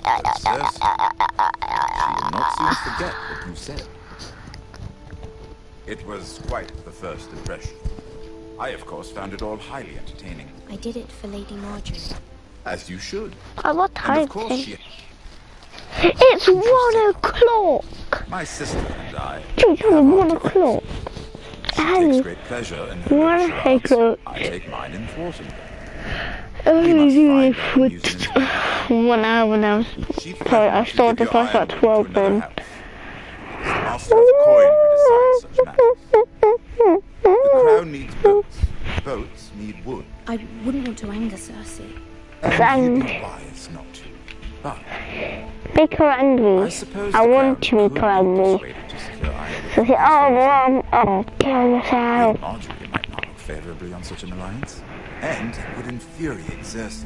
P: But Cersei, she will not soon forget what you said. It was quite the first impression. I, of course, found it all highly entertaining.
K: I did it for Lady Marjorie.
P: As you should.
A: What
P: And
A: time
P: of course
A: is
P: she...
A: It's 1 o'clock.
P: My sister and I...
A: It's 1 o'clock.
P: She takes great pleasure in her
A: 1 o'clock.
P: I take mine in thwarting them.
A: I was 1 hour now. Sorry, I started the class at 12 then.
P: Master of coin who decides such matters. The crown needs boats. Boats need wood.
K: I wouldn't want to anger Cersei.
P: And you'd be wise not to. But
A: make her angry. I want to make her angry. So say, oh, kill yourself.
P: Marjorie might not look favourably on such an alliance. And it would infuriate Cersei.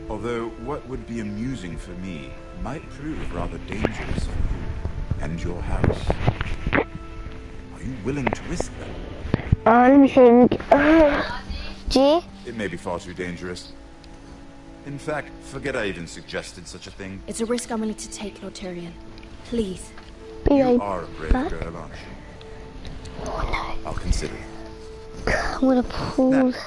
P: Although what would be amusing for me might prove rather dangerous for you and your house. Are you willing to risk that?
A: Let me think. G?
P: It may be far too dangerous. In fact, forget I even suggested such a thing.
K: It's a risk I'm willing to take, Lord Tyrion. Please.
P: You are a brave girl, aren't you?
A: Oh, no.
P: I'll consider it.
A: I'm gonna pause.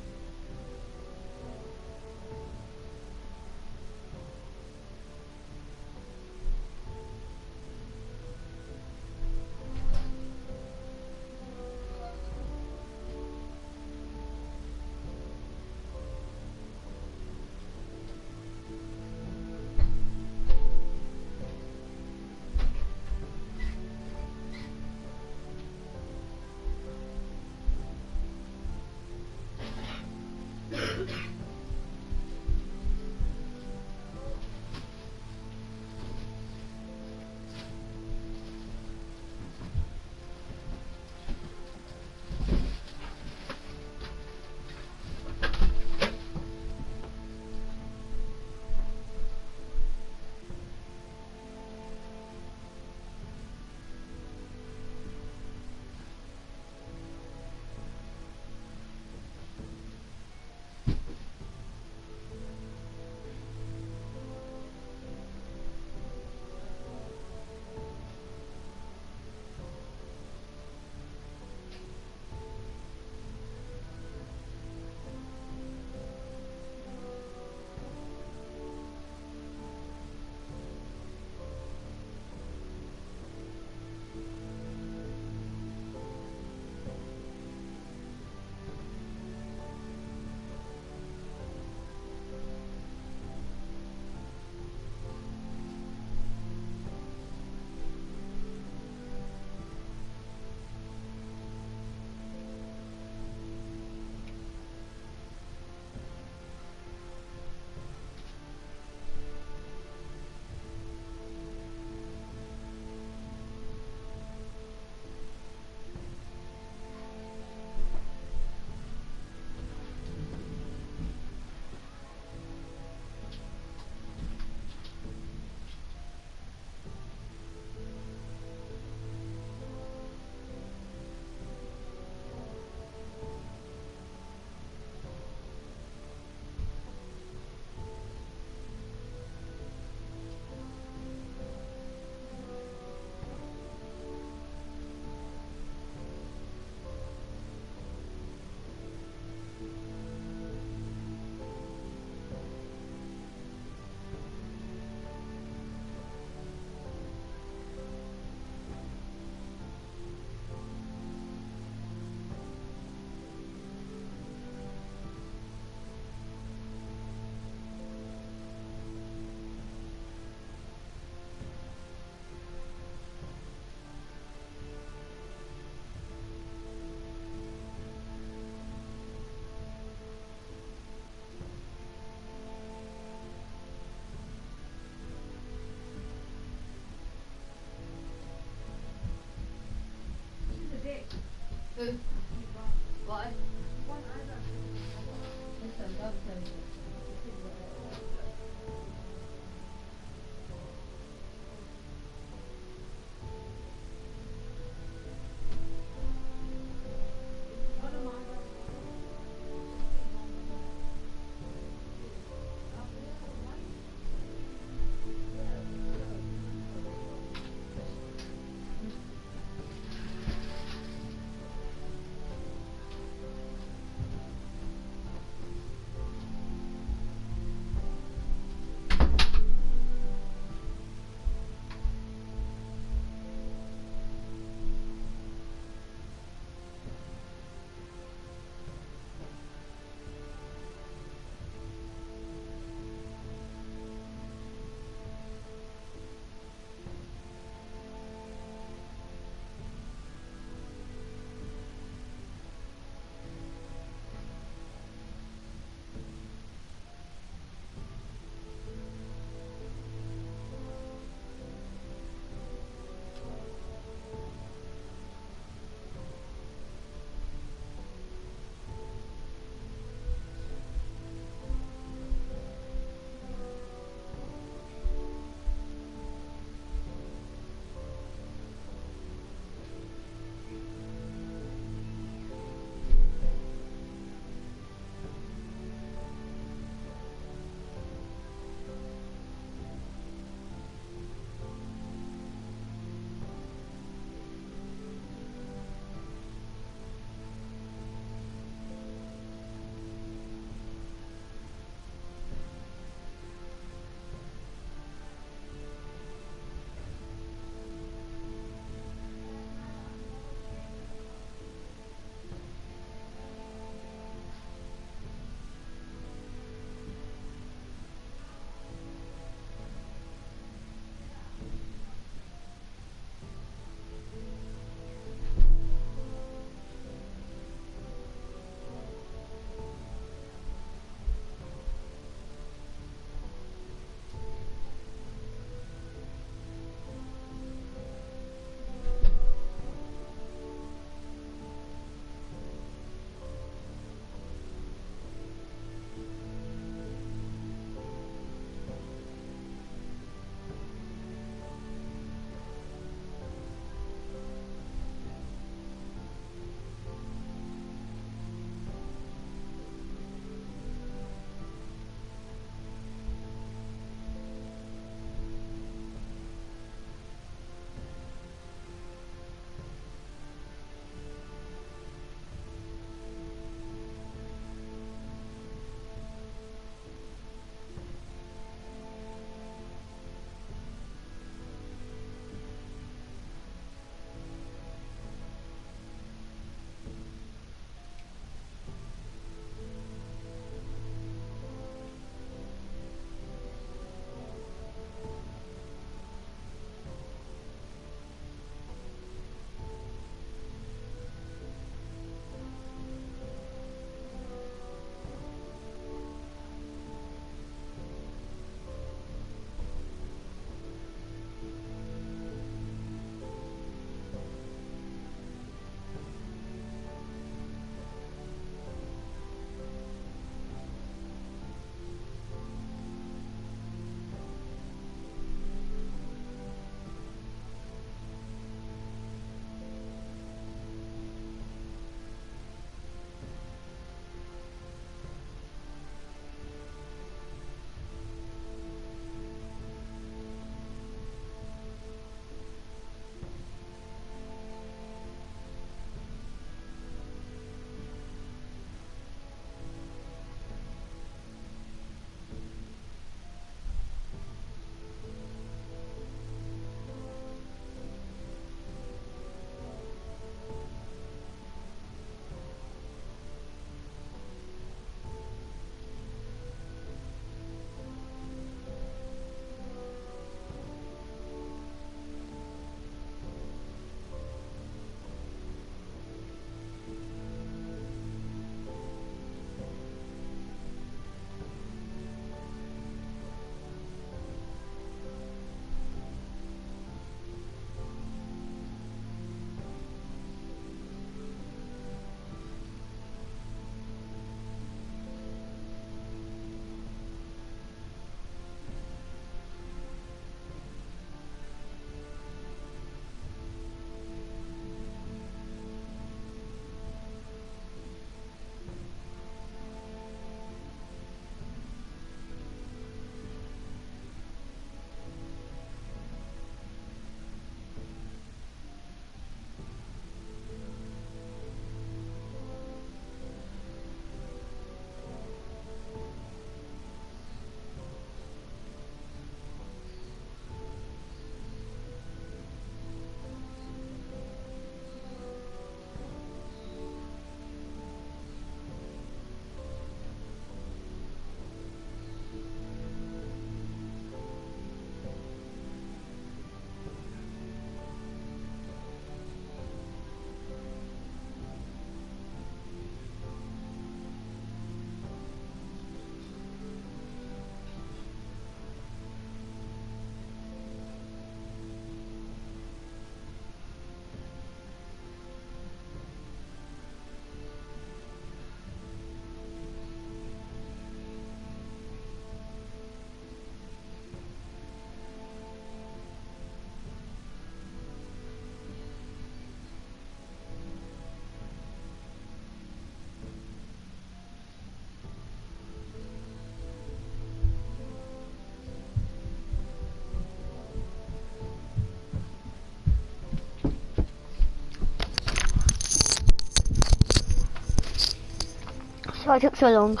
A: why it took so long.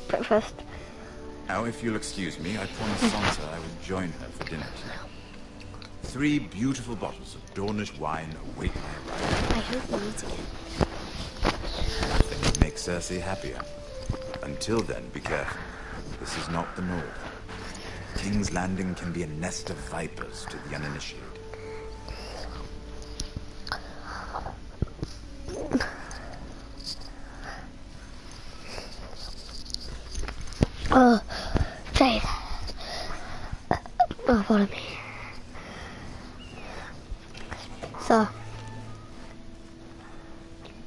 A: Breakfast.
P: Now, if you'll excuse me, I promised Sansa I would join her for dinner tonight. 3 beautiful bottles of Dornish wine await my arrival.
L: I hope we meet again.
P: Nothing would make Cersei happier. Until then, be careful. This is not the North. King's Landing can be a nest of vipers to the uninitiated.
A: Jade. Follow me. So,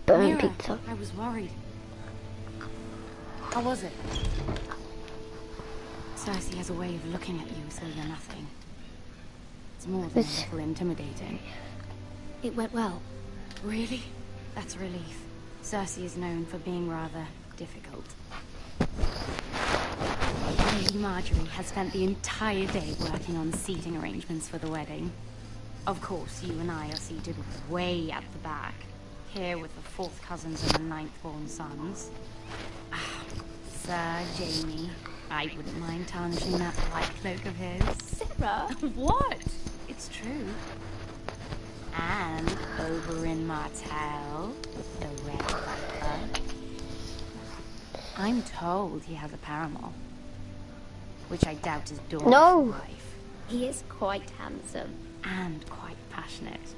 A: burn
O: Mira,
A: pizza.
O: I was worried. How was it? Cersei has a way of looking at you as though you're nothing. It's more than a little intimidating.
L: It went well.
O: Really? That's a relief. Cersei is known for being rather difficult. Lady Marjorie has spent the entire day working on seating arrangements for the wedding. Of course, you and I are seated way at the back, here with the 4th cousins and the 9th-born sons. Ah, Sir Jamie, I wouldn't mind tarnishing that white cloak of his.
L: Sarah!
O: What? It's true. And over in Martell, the Red Viper, I'm told he has a paramour, which I doubt is Dorne's wife.
L: He is quite handsome.
O: And quite passionate,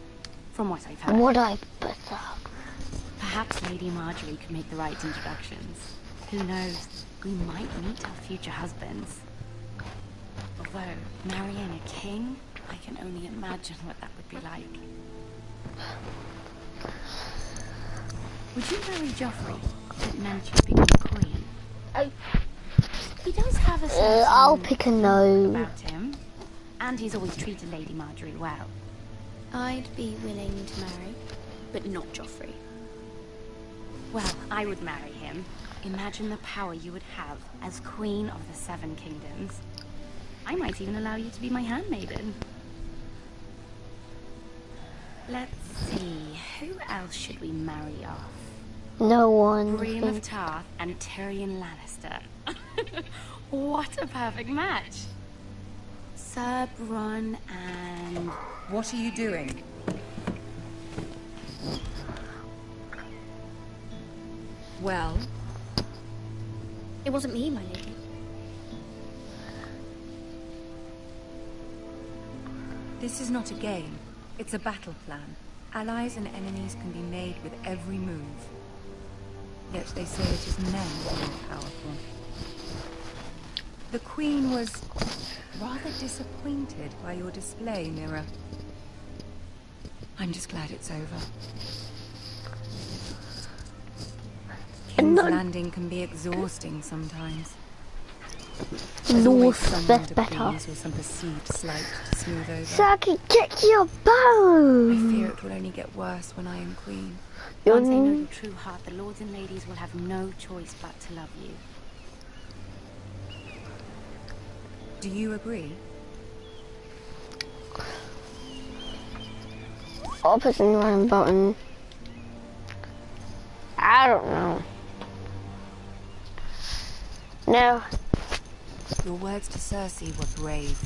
O: from what I've heard.
A: Would I better?
O: Perhaps Lady Marjorie could make the right introductions. Who knows? We might meet our future husbands. Although, marrying a king, I can only imagine what that would be like. Would you marry Joffrey? It meant you'd become queen. He does have a certain
A: I'll pick a no.
O: about him. And he's always treated Lady Marjorie well.
L: I'd be willing to marry, but not Joffrey.
O: Well, I would marry him. Imagine the power you would have as Queen of the 7 Kingdoms. I might even allow you to be my handmaiden. Let's see, who else should we marry off?
A: No one.
O: Brienne of Tarth and Tyrion Lannister. What a perfect match! Sir Bronn and...
R: What are you doing? Well?
L: It wasn't me, my lady.
R: This is not a game. It's a battle plan. Allies and enemies can be made with every move. Yet they say it is men who are powerful. The Queen was rather disappointed by your display, Mira. I'm just glad it's over. King's Landing can be exhausting sometimes.
A: North, that's better.
R: Or some perceived slight to smooth over.
A: So I can kick your bones.
R: I fear it will only get worse when I am queen.
O: Once they know your true heart, the lords and ladies will have no choice but to love you.
R: Do you agree?
A: I'll push the wrong button. I don't know. No.
R: Your words to Cersei were brave,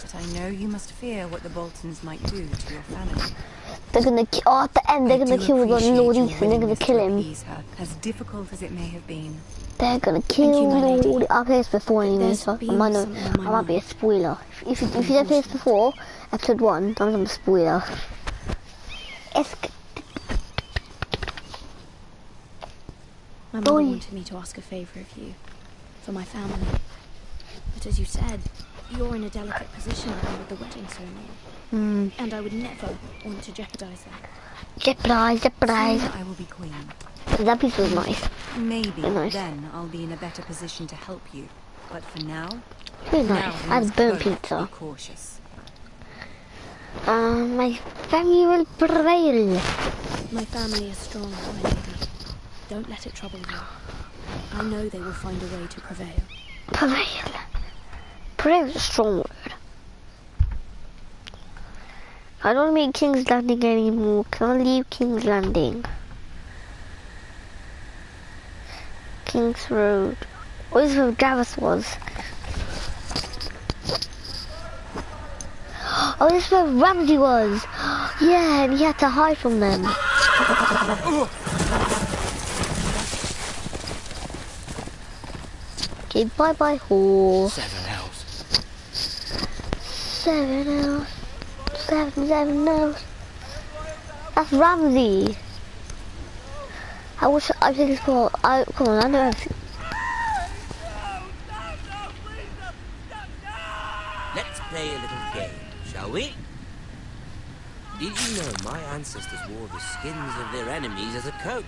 R: but I know you must fear what the Boltons might do to your family.
A: They're gonna at the end, they're gonna kill Lord Ethan, they're gonna kill him.
R: Her, as difficult as it may have been.
A: They're gonna kill Lord. I've played this before anyway, so I might be a spoiler. If you don't play this before, episode 1, I'm a spoiler.
L: My mother wanted me to ask a favour of you, for my family. But as you said, you're in a delicate position now with the wedding ceremony. And I would never want to jeopardise that.
A: Jeopardize.
R: Soon I will be queen.
A: That piece was nice.
R: Maybe
A: nice.
R: then I'll be in a better position to help you. But for now,
A: Very nice. I had burnt pizza.
R: Be cautious.
A: My family will prevail.
L: My family is strong, my lady. Don't let it trouble you. I know they will find a way to prevail.
A: Prevail. Prevail is a strong word. I don't make King's Landing anymore. Can I leave King's Landing? King's Road. Or this is where Gareth was. Oh, this is where Ramsey was. Yeah, and he had to hide from them. Okay, bye-bye, horse.
I: 7 hours.
A: 7 hours. 7 hours. That's Ramsey. I wish I did this for. Come on, I know everything.
I: Let's play a little game, shall we? Did you know my ancestors wore the skins of their enemies as a coat?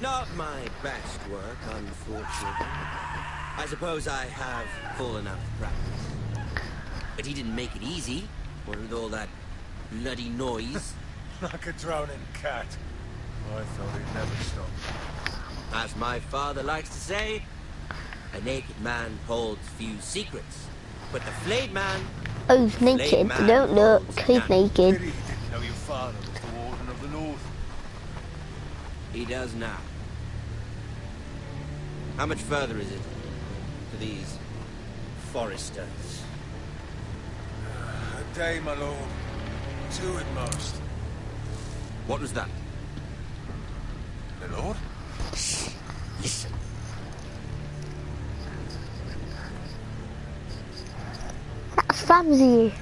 I: Not my best work, unfortunately. I suppose I have fallen out of practice. But he didn't make it easy, what with all that bloody noise.
F: Like a drowning cat. I thought he'd never stop.
I: As my father likes to say, a naked man holds few secrets. But the flayed man...
A: Oh, he's naked. Don't look. He's naked.
F: Pity you didn't know your father was the Warden of the North.
I: He does now. How much further is it to these foresters?
F: A day, my lord. 2 at most.
I: What was that?
F: My lord?
I: Shh. Listen.
A: That's Ramsey.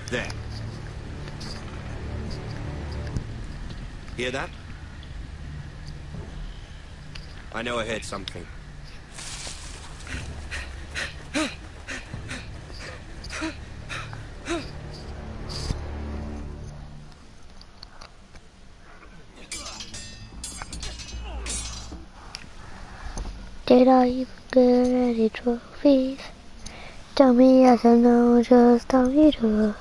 I: There. Hear that? I know I heard something.
A: Did I even get any trophies? Tell me yes or no, just tell me to.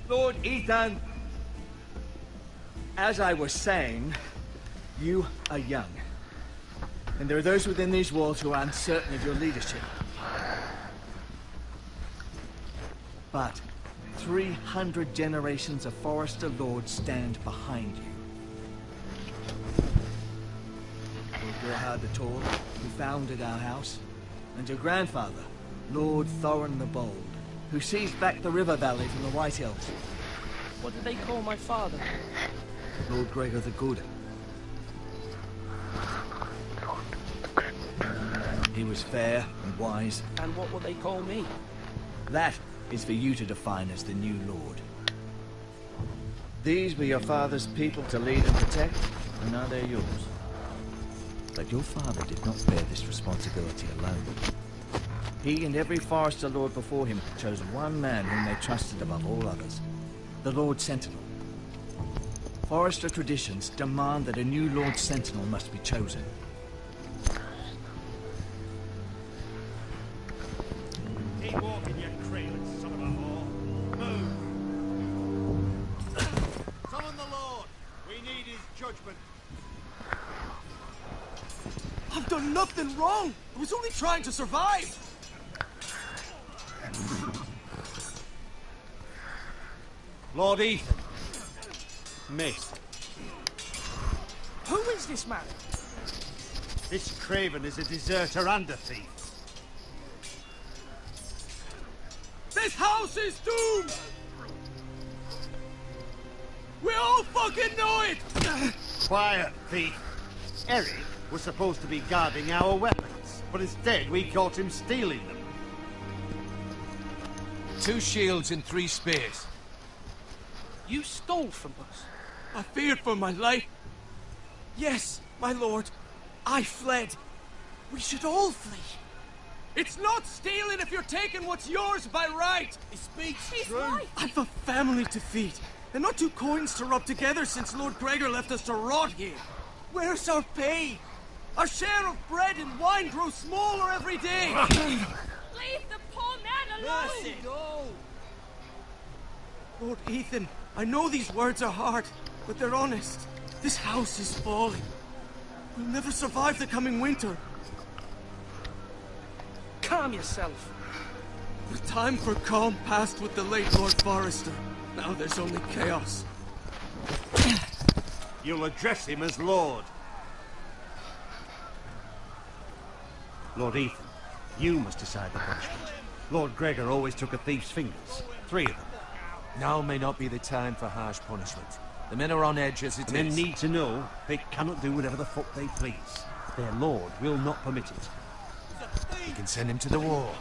G: Lord Ethan, as I was saying, you are young. And there are those within these walls who are uncertain of your leadership. But 300 generations of Forester Lords stand behind you. Lord Gerhard the Tall, who founded our house, and your grandfather, Lord Thorin the Bold, who seized back the river valley from the White Hills.
M: What did they call my father?
G: Lord Gregor the Good. He was fair and wise.
M: And what will they call me?
G: That is for you to define as the new Lord. These were your father's people to lead and protect, and now they're yours. But your father did not bear this responsibility alone. He and every Forester Lord before him chose one man whom they trusted above all others. The Lord Sentinel. Forester traditions demand that a new Lord Sentinel must be chosen.
N: Keep walking, you craven son of a whore. Move. Summon the Lord. We need his judgment.
C: I've done nothing wrong. I was only trying to survive.
N: Lord Ethan. Miss.
C: Who is this man?
N: This craven is a deserter and a thief.
C: This house is doomed! We all fucking know it!
N: Quiet, thief. Eric was supposed to be guarding our weapons, but instead we caught him stealing them.
F: 2 shields and 3 spears.
M: You stole from us.
C: I feared for my life. Yes, my lord. I fled. We should all flee. It's not stealing if you're taking what's yours by right.
N: He speaks
K: He's
N: true.
K: right.
C: I've a family to feed, and not 2 coins to rub together since Lord Gregor left us to rot here. Where's our pay? Our share of bread and wine grows smaller every day.
K: Leave the poor man alone!
N: Mercy, no.
C: Lord Ethan, I know these words are hard, but they're honest. This house is falling. We'll never survive the coming winter.
M: Calm yourself.
C: The time for calm passed with the late Lord Forrester. Now there's only chaos.
D: You'll address him as Lord. Lord Ethan, you must decide the punishment. Lord Gregor always took a thief's fingers. 3 of them.
F: Now may not be the time for harsh punishment. The men are on edge as it
D: The men
F: is.
D: need to know they cannot do whatever the fuck they please. Their lord will not permit it.
F: You can send him to the wall.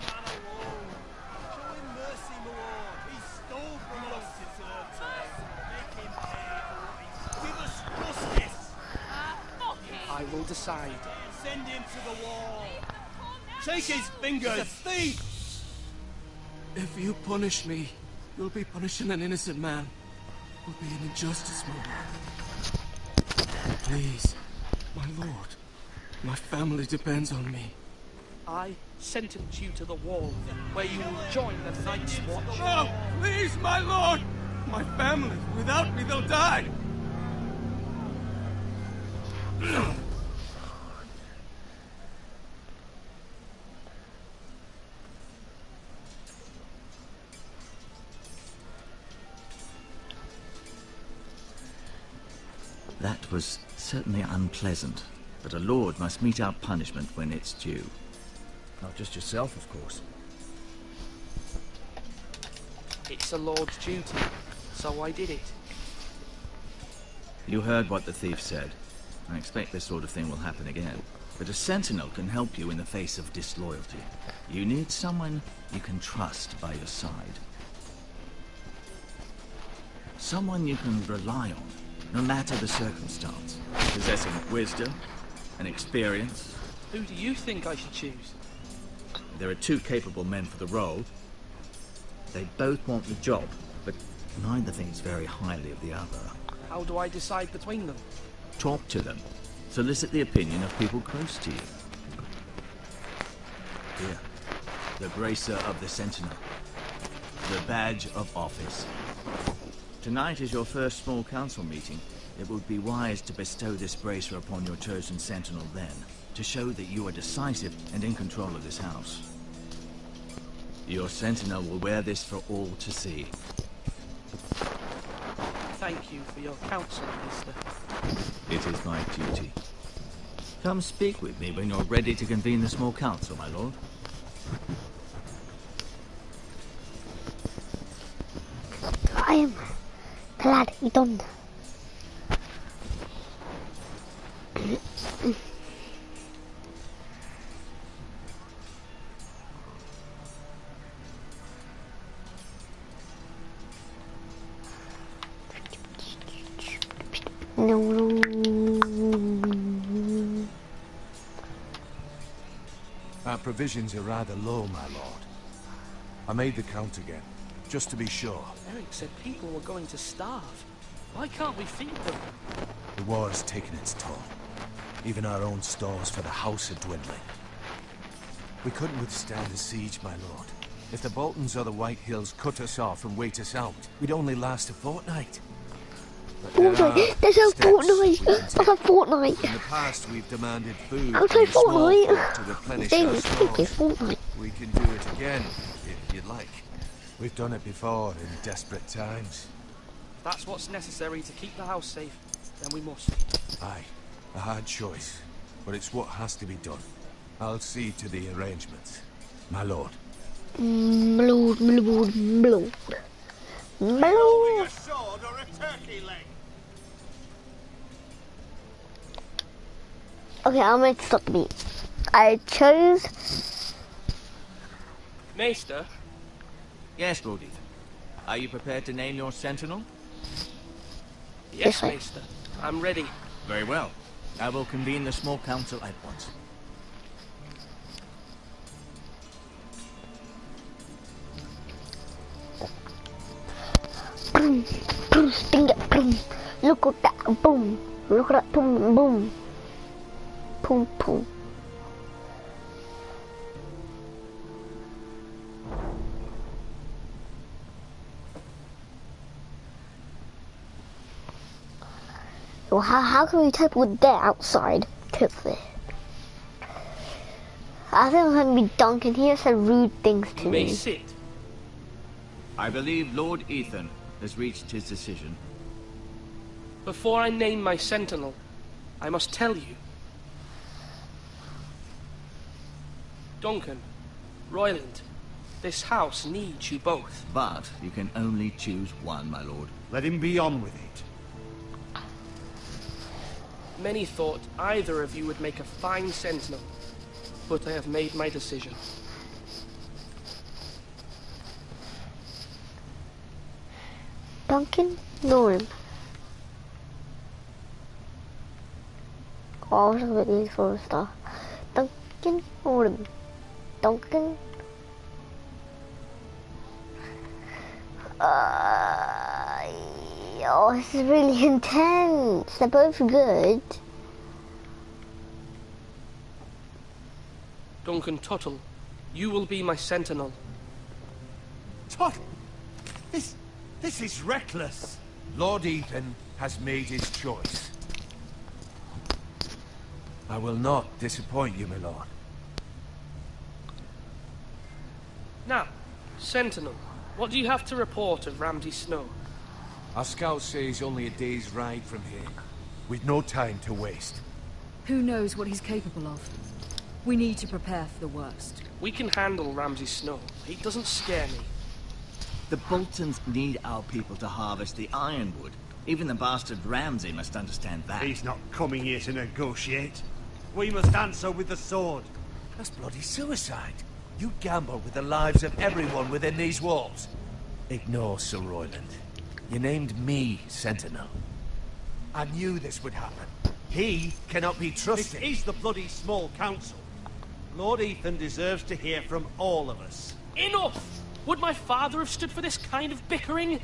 M: I will decide.
C: Send him to the wall. Take his fingers. He's a thief. If you punish me, you'll be punishing an innocent man. It will be an injustice, my lord. Please, my lord. My family depends on me.
M: I sentence you to the wall, where you will join the Night's Watch.
C: No, please, my lord. My family. Without me, they'll die.
H: That was certainly unpleasant, but a lord must mete out punishment when it's due.
G: Not just yourself, of course.
M: It's a lord's duty, so I did it.
H: You heard what the thief said. I expect this sort of thing will happen again. But a sentinel can help you in the face of disloyalty. You need someone you can trust by your side. Someone you can rely on, no matter the circumstance. Possessing wisdom and experience.
M: Who do you think I should choose?
H: There are 2 capable men for the role. They both want the job, but neither thinks very highly of the other.
M: How do I decide between them?
H: Talk to them. Solicit the opinion of people close to you. Here, the bracer of the Sentinel. The badge of office. Tonight is your first small council meeting. It would be wise to bestow this bracer upon your chosen Sentinel then, to show that you are decisive and in control of this house. Your Sentinel will wear this for all to see.
M: Thank you for your counsel, mister.
H: It is my duty. Come speak with me when you're ready to convene the small council, my lord.
A: I am glad we done. No.
F: Our provisions are rather low, my lord. I made the count again, just to be sure.
M: Eric said people were going to starve. Why can't we feed them?
F: The war has taken its toll. Even our own stores for the house are dwindling. We couldn't withstand the siege, my lord. If the Boltons or the White Hills cut us off and wait us out, we'd only last a fortnight.
A: Fortnite. There's a fortnight. There's a fortnight.
F: In the past, we've demanded food
A: I'll
F: from
A: say
F: the small
A: fortnight.
F: folk to replenish
A: David,
F: our
A: take it,
F: stores.
A: fortnight.
F: We can do it again, if you'd like. We've done it before in desperate times.
M: If that's what's necessary to keep the house safe, then we must.
F: Aye, a hard choice, but it's what has to be done. I'll see to the arrangements, my lord.
A: My lord, my lord, my lord. My
E: Holding
A: lord.
E: a sword or a turkey leg?
A: Okay, I'm going to stop the meet. I chose...
M: Maester?
H: Yes, Lord Ethan. Are you prepared to name your sentinel?
M: Yes, Maester. I'm ready.
H: Very well. I will convene the small council at once.
A: Sting it, boom. Look at that, boom. Look at that, boom, boom. Boom, boom. how can we teleport there outside? Quickly. I think I'm going to be Duncan. He has said rude things to
G: You may
A: me.
G: sit. I believe Lord Ethan has reached his decision.
M: Before I name my sentinel, I must tell you. Duncan, Royland, this house needs you both.
G: But you can only choose one, my lord.
D: Let him be on with it.
M: Many thought either of you would make a fine sentinel, but I have made my decision.
A: Duncan Norm. Oh, I was a bit easy for a star. Duncan Norm. Duncan. Oh, this is really intense. They're both good.
M: Duncan Tuttle, you will be my sentinel.
D: Tuttle? This is reckless.
F: Lord Ethan has made his choice. I will not disappoint you, my lord.
M: Now, sentinel, what do you have to report of Ramsay Snow?
F: Our scouts say he's only a day's ride from here. We've no time to waste.
J: Who knows what he's capable of? We need to prepare for the worst.
M: We can handle Ramsay Snow. He doesn't scare me.
H: The Boltons need our people to harvest the ironwood. Even the bastard Ramsay must understand that.
D: He's not coming here to negotiate. We must answer with the sword.
F: That's bloody suicide. You gamble with the lives of everyone within these walls. Ignore Sir Royland. You named me Sentinel. I knew this would happen. He cannot be trusted.
D: This is the bloody small council. Lord Ethan deserves to hear from all of us.
M: Enough! Would my father have stood for this kind of bickering?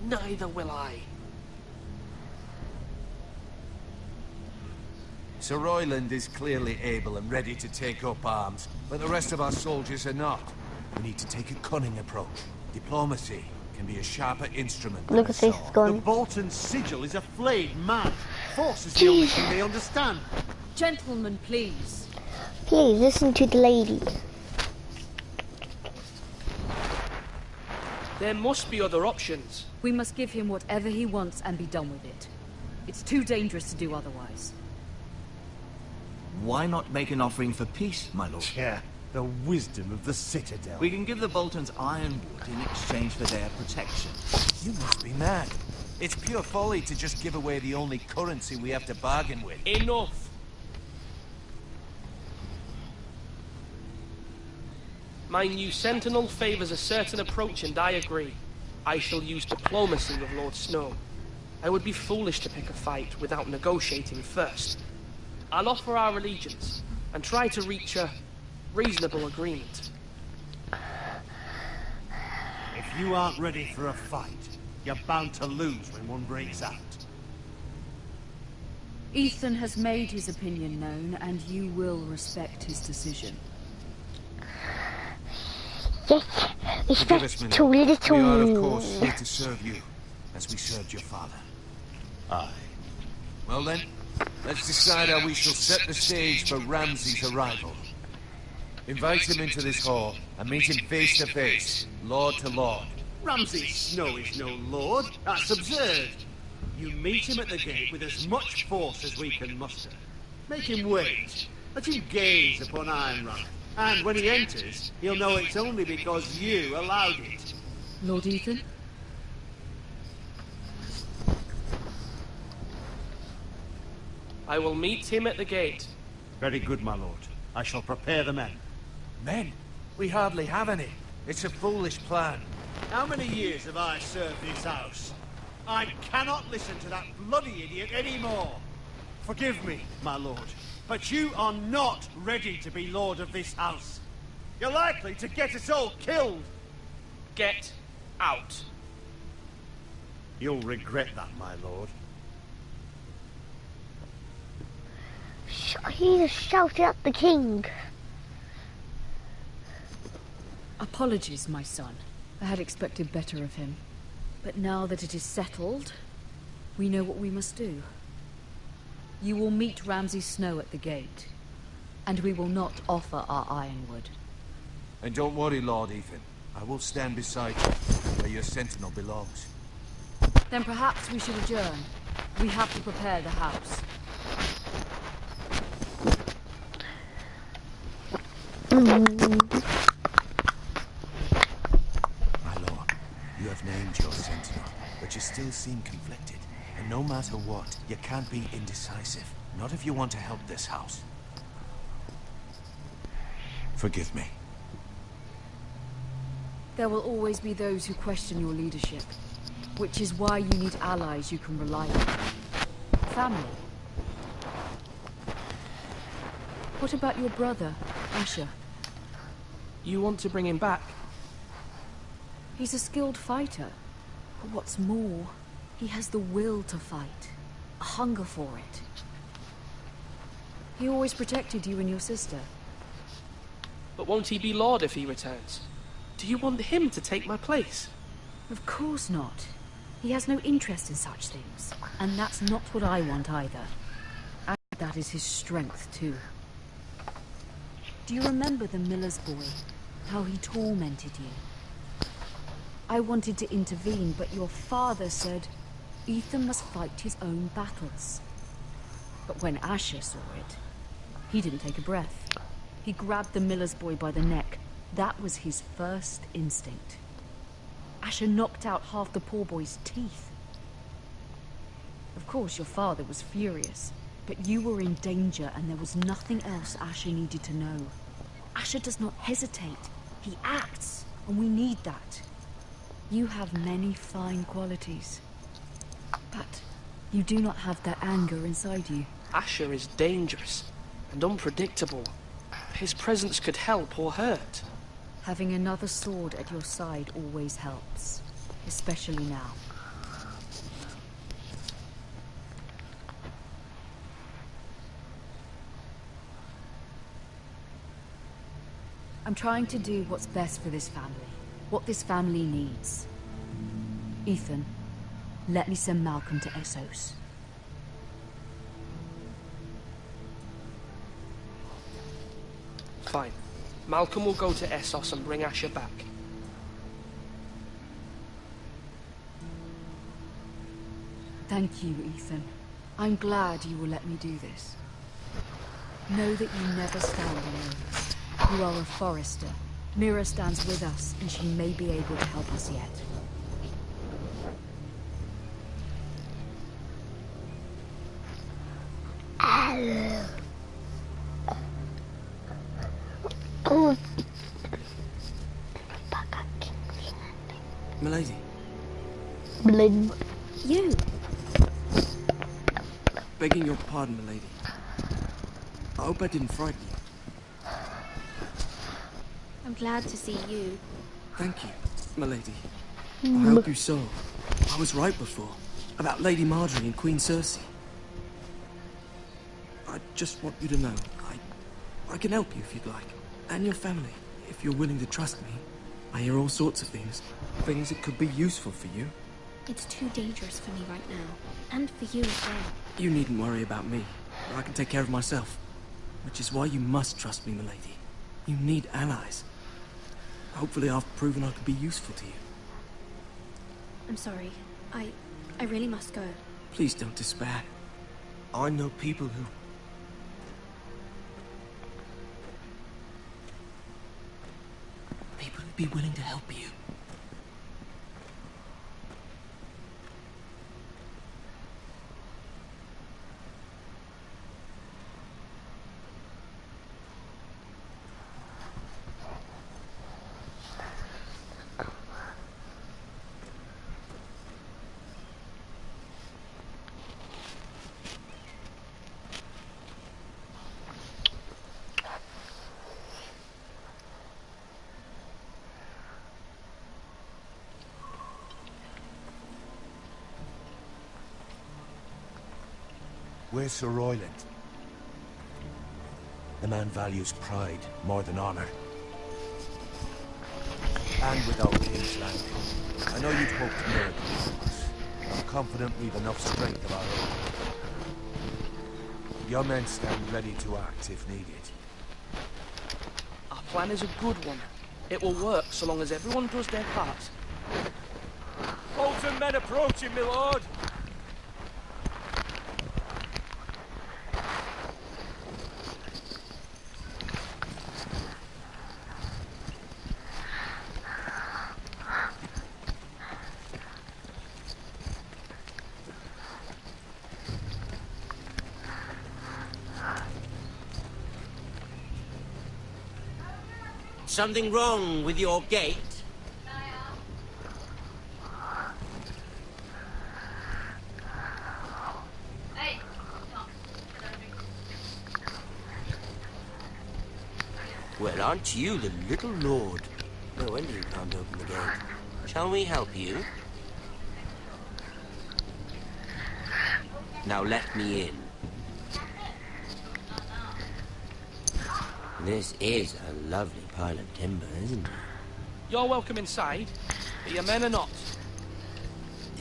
M: Neither will I.
F: Sir Royland is clearly able and ready to take up arms, but the rest of our soldiers are not. We need to take a cunning approach. Diplomacy can be a sharper instrument than
A: Look
F: a
A: at this
F: sword.
A: gun.
D: The Bolton sigil is a flayed man. Force is the only thing they understand.
J: Gentlemen, please.
A: Please listen to the lady.
M: There must be other options.
J: We must give him whatever he wants and be done with it. It's too dangerous to do otherwise.
H: Why not make an offering for peace, my lord?
D: Yeah, the wisdom of the Citadel.
H: We can give the Boltons ironwood in exchange for their protection.
F: You must be mad. It's pure folly to just give away the only currency we have to bargain with.
M: Enough! My new sentinel favors a certain approach, and I agree. I shall use diplomacy with Lord Snow. I would be foolish to pick a fight without negotiating first. I'll offer our allegiance, and try to reach a reasonable agreement.
D: If you aren't ready for a fight, you're bound to lose when one breaks out.
J: Ethan has made his opinion known, and you will respect his decision.
A: Yes,
F: Forgive us, my
A: too
F: lord.
A: little.
F: We are, of course, here to serve you, as we served your father.
D: Aye.
F: Well then, let's decide how we shall set the stage for Ramsay's arrival. Invite him into this hall, and meet him face to face, lord to lord.
D: Ramsay Snow is no lord. That's absurd. You meet him at the gate with as much force as we can muster. Make him wait. Let him gaze upon Ironrod. And when he enters, he'll know it's only because you allowed it.
J: Lord Ethan?
M: I will meet him at the gate.
D: Very good, my lord. I shall prepare the men.
F: Men? We hardly have any. It's a foolish plan.
D: How many years have I served this house? I cannot listen to that bloody idiot anymore. Forgive me, my lord, but you are not ready to be lord of this house. You're likely to get us all killed.
M: Get out.
D: You'll regret that, my lord.
A: He just shouted at the king.
J: Apologies, my son. I had expected better of him. But now that it is settled, we know what we must do. You will meet Ramsay Snow at the gate, and we will not offer our ironwood.
F: And don't worry, Lord Ethan. I will stand beside you, where your sentinel belongs.
J: Then perhaps we should adjourn. We have to prepare the house.
F: My lord, you have named your sentinel, but you still seem conflicted. And no matter what, you can't be indecisive. Not if you want to help this house. Forgive me.
J: There will always be those who question your leadership, which is why you need allies you can rely on. Family. What about your brother, Asher?
M: You want to bring him back?
J: He's a skilled fighter. But what's more, he has the will to fight. A hunger for it. He always protected you and your sister.
M: But won't he be Lord if he returns? Do you want him to take my place?
J: Of course not. He has no interest in such things. And that's not what I want either. And that is his strength too. Do you remember the miller's boy? How he tormented you? I wanted to intervene, but your father said Ethan must fight his own battles. But when Asher saw it, he didn't take a breath. He grabbed the miller's boy by the neck. That was his first instinct. Asher knocked out half the poor boy's teeth. Of course, your father was furious, but you were in danger and there was nothing else Asher needed to know. Asher does not hesitate. He acts, and we need that. You have many fine qualities, but you do not have that anger inside you.
M: Asher is dangerous and unpredictable. His presence could help or hurt.
J: Having another sword at your side always helps, especially now. I'm trying to do what's best for this family, what this family needs. Ethan, let me send Malcolm to Essos.
M: Fine. Malcolm will go to Essos and bring Asher back.
J: Thank you, Ethan. I'm glad you will let me do this. Know that you never stand alone. You are a Forrester. Mira stands with us, and she may be able to help us yet.
C: Milady.
A: Milady.
L: You!
C: Begging your pardon, milady. I hope I didn't frighten you.
L: I'm glad to see you.
C: Thank you, milady. I hope you saw. I was right before. About Lady Marjorie and Queen Cersei. I just want you to know, I can help you if you'd like. And your family, if you're willing to trust me. I hear all sorts of things. Things that could be useful for you.
L: It's too dangerous for me right now. And for you as well.
C: You needn't worry about me. I can take care of myself. Which is why you must trust me, milady. You need allies. Hopefully I've proven I could be useful to you.
L: I'm sorry. I really must go.
C: Please don't despair. I know people who... People who'd be willing to help you.
F: Where's Sir Royland? The man values pride more than honor. And without King's Landing, I know you'd hoped miracles from us. I'm confident we've enough strength of our own. Your men stand ready to act if needed.
M: Our plan is a good one. It will work so long as everyone does their part.
B: Bolton men approaching, my lord!
I: Something wrong with your gate? Well, aren't you the little lord? No wonder you can't open the gate. Shall we help you? Now let me in. This is a lovely pile of timber, isn't it?
M: You're welcome inside, but your men are not.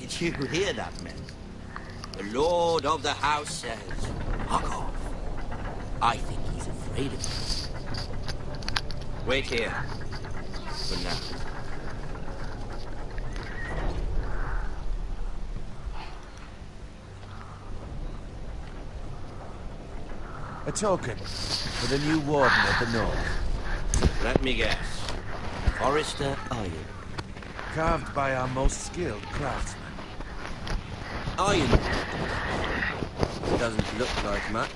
I: Did you hear that, men? The lord of the house says, fuck off. I think he's afraid of us. Wait here. For now.
F: A token for the new warden of the north.
I: Let me guess. Forrester Iron.
F: Carved by our most skilled craftsman.
I: Iron. Doesn't look like much.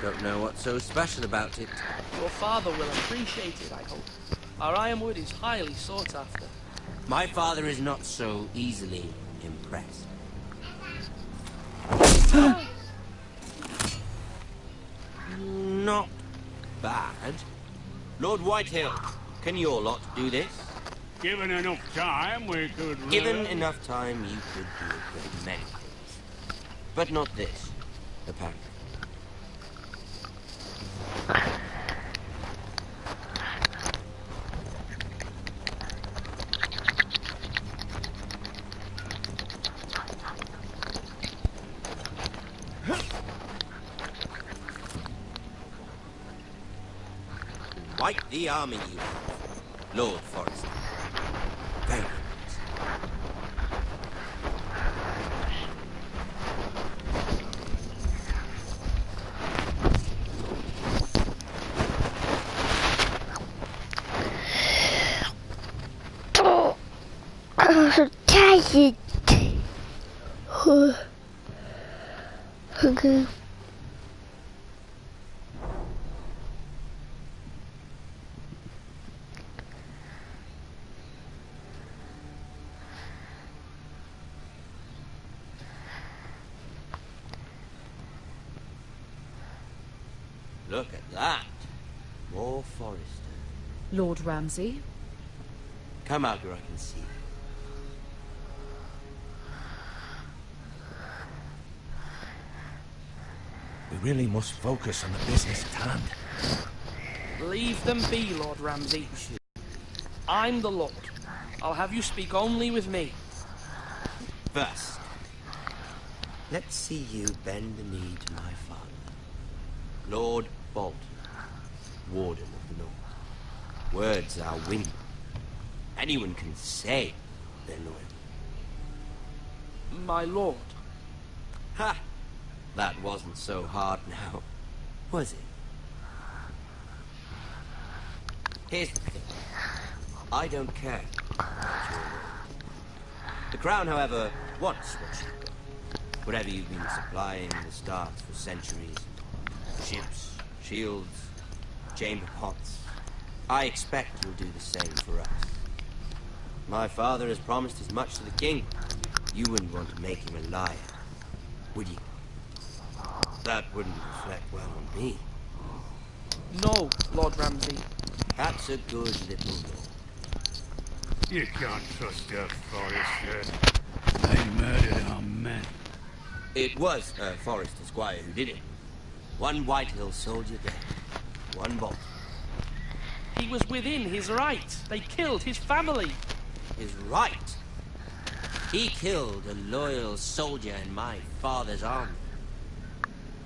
I: Don't know what's so special about it.
M: Your father will appreciate it, I hope. Our ironwood is highly sought after.
I: My father is not so easily impressed. Not bad. Lord Whitehill, can your lot do this?
N: Given enough time, we could...
I: Given enough time, you could do a great many things. But not this, apparently. Quite the army you have, Lord Forrester. Very good.
A: I'm so tired. Okay.
I: Look at that. More Forrester.
J: Lord Ramsay?
I: Come out where I can see you.
F: We really must focus on the business at hand.
M: Leave them be, Lord Ramsay. I'm the Lord. I'll have you speak only with me.
I: First, let's see you bend the knee to my father, Lord Bolton, Warden of the North. Words are wind. Anyone can say they're loyal.
M: My lord.
I: Ha! That wasn't so hard now, was it? Here's the thing. I don't care about your word. The Crown, however, wants what you've got. Whatever you've been supplying the Starks for centuries. Ships, shields, chamber pots. I expect you'll do the same for us. My father has promised as much to the king. You wouldn't want to make him a liar, would you? That wouldn't reflect well on me.
M: No, Lord Ramsay.
I: That's a good little lord.
N: You can't trust her, Forrester. They murdered our men.
I: It was a Forrester squire who did it. One Whitehill soldier dead. One Bolton.
M: He was within his right. They killed his family.
I: His right? He killed a loyal soldier in my father's army.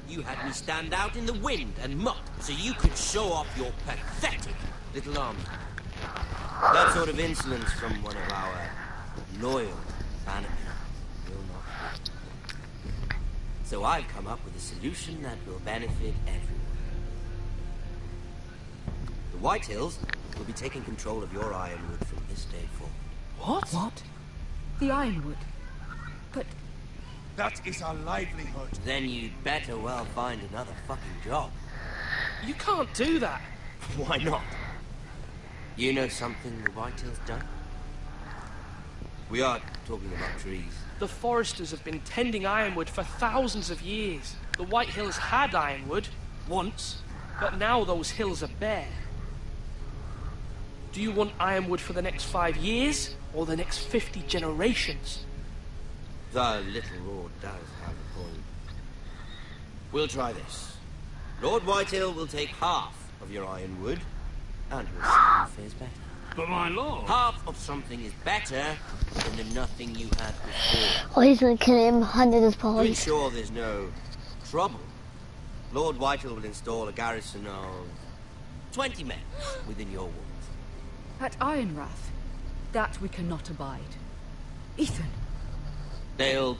I: You had me stand out in the wind and muck so you could show off your pathetic little army. That sort of insolence from one of our loyal bannermen will not do. So I've come up with a solution that will benefit everyone. The White Hills will be taking control of your ironwood from this day forward.
R: What? The Ironwood? But...
N: That is our livelihood.
I: Then you'd better well find another fucking job.
M: You can't do that.
I: Why not? You know something the White Hills done? We are talking about trees.
M: The foresters have been tending ironwood for thousands of years. The White Hills had ironwood, once, but now those hills are bare. Do you want ironwood for the next 5 years, or the next 50 generations?
I: The little lord does have a point. We'll try this. Lord Whitehill will take half of your ironwood, and we'll see who fares better.
N: But my lord...
I: Half of something is better than the nothing you had before.
A: Oh, he's gonna kill him, 100 his
I: To
A: party.
I: ensure there's no trouble, Lord Whitehill will install a garrison of 20 men within your walls.
J: At Ironrath, that we cannot abide. Ethan!
I: They'll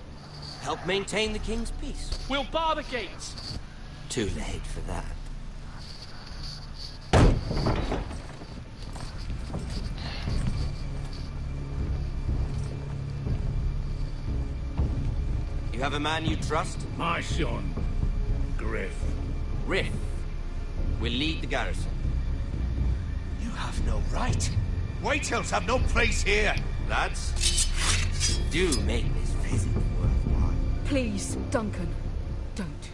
I: help maintain the king's peace.
M: We'll bar the gates.
I: Too late for that. You have a man you trust?
N: My son, Griff.
I: Griff will lead the garrison.
E: You have no right. Whitehills have no place here.
I: Lads, do make this visit worthwhile.
J: Please, Duncan, don't.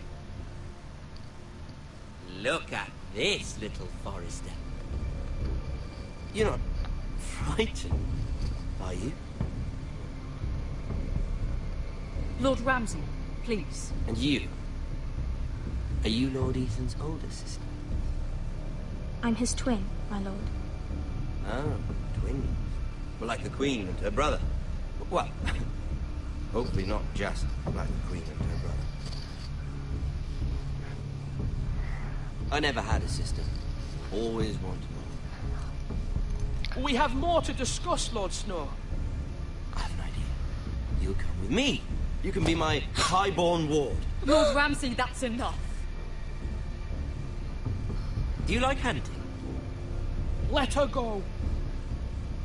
I: Look at this, little Forester. You're not frightened, are you?
J: Lord Ramsay, please.
I: And you? Are you Lord Ethan's older sister?
K: I'm his twin, my lord.
I: Oh, twins. Well, like the Queen and her brother. Well, hopefully not just like the Queen and her brother. I never had a sister. Always wanted one.
M: We have more to discuss, Lord Snow.
I: I have an idea. You'll come with me. You can be my highborn ward.
J: Lord Ramsay, that's enough.
I: Do you like hunting?
M: Let her go.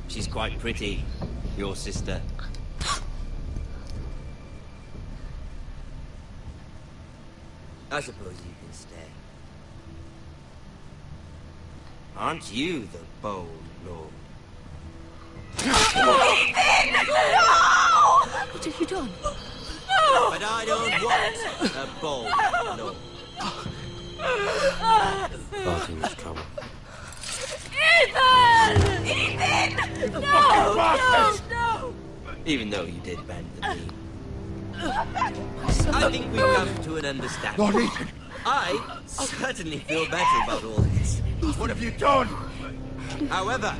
I: She's quite pretty, your sister. I suppose you can stay. Aren't you the bold lord?
J: What have you done?
I: But I don't want a bold lord. Barton's trouble.
S: Ethan! Ethan! No! No! No!
I: Even though you did bend the knee. I think we've come to an understanding.
E: Lord Ethan!
I: I certainly feel better about all this.
E: What have you done?
I: However,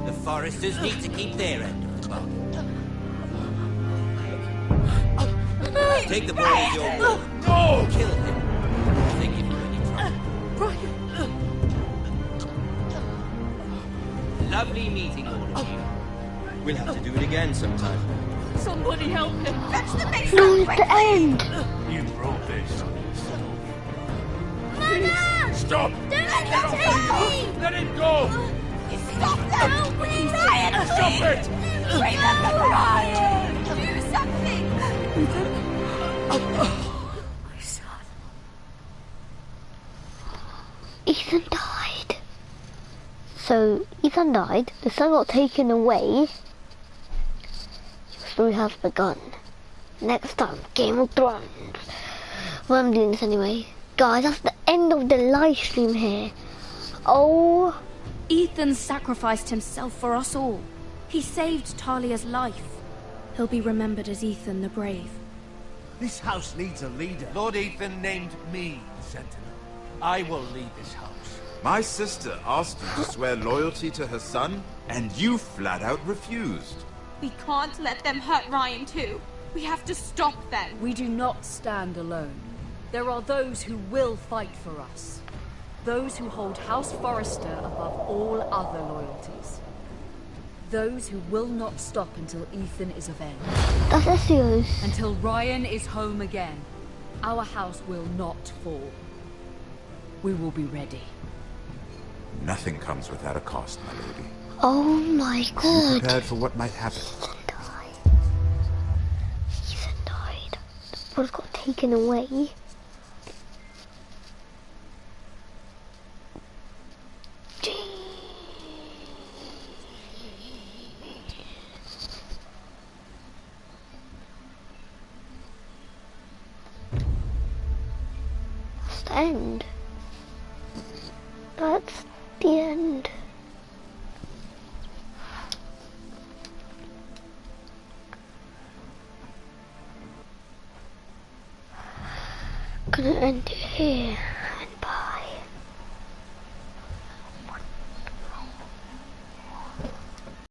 I: the Foresters need to keep their end of the bargain. Take the boy as your ward.
E: No!
I: Kill him. If they give you any trouble.
J: Brian!
I: Lovely meeting all of you. We'll have to do it again sometime.
J: Somebody help him!
S: Fetch the base!
A: No, it's the end!
N: You brought this on yourself.
S: Mama!
N: Stop!
S: Don't let them take me!
N: Let it go!
S: Stop them! Please! Ryan,
N: Stop it!
S: Remember Ryan! Do something!
J: My son.
A: Ethan died. So, Ethan died, the son got taken away. Your story has begun. Next time, Game of Thrones. Well, I'm doing this anyway. Guys, that's the end of the live stream here. Oh.
L: Ethan sacrificed himself for us all. He saved Talia's life. He'll be remembered as Ethan the Brave.
D: This house needs a leader. Lord Ethan named me Sentinel. I will lead this house.
P: My sister asked you to swear loyalty to her son, and you flat out refused.
S: We can't let them hurt Ryan too. We have to stop them.
J: We do not stand alone. There are those who will fight for us. Those who hold House Forrester above all other loyalties. Those who will not stop until Ethan is avenged.
A: That's serious.
J: Until Ryan is home again, our house will not fall. We will be ready.
P: Nothing comes without a cost, my lady.
A: Oh my
P: Be
A: god.
P: prepared for what might happen.
A: Ethan died. What got taken away? That's the end. That's the end. Gonna end it here.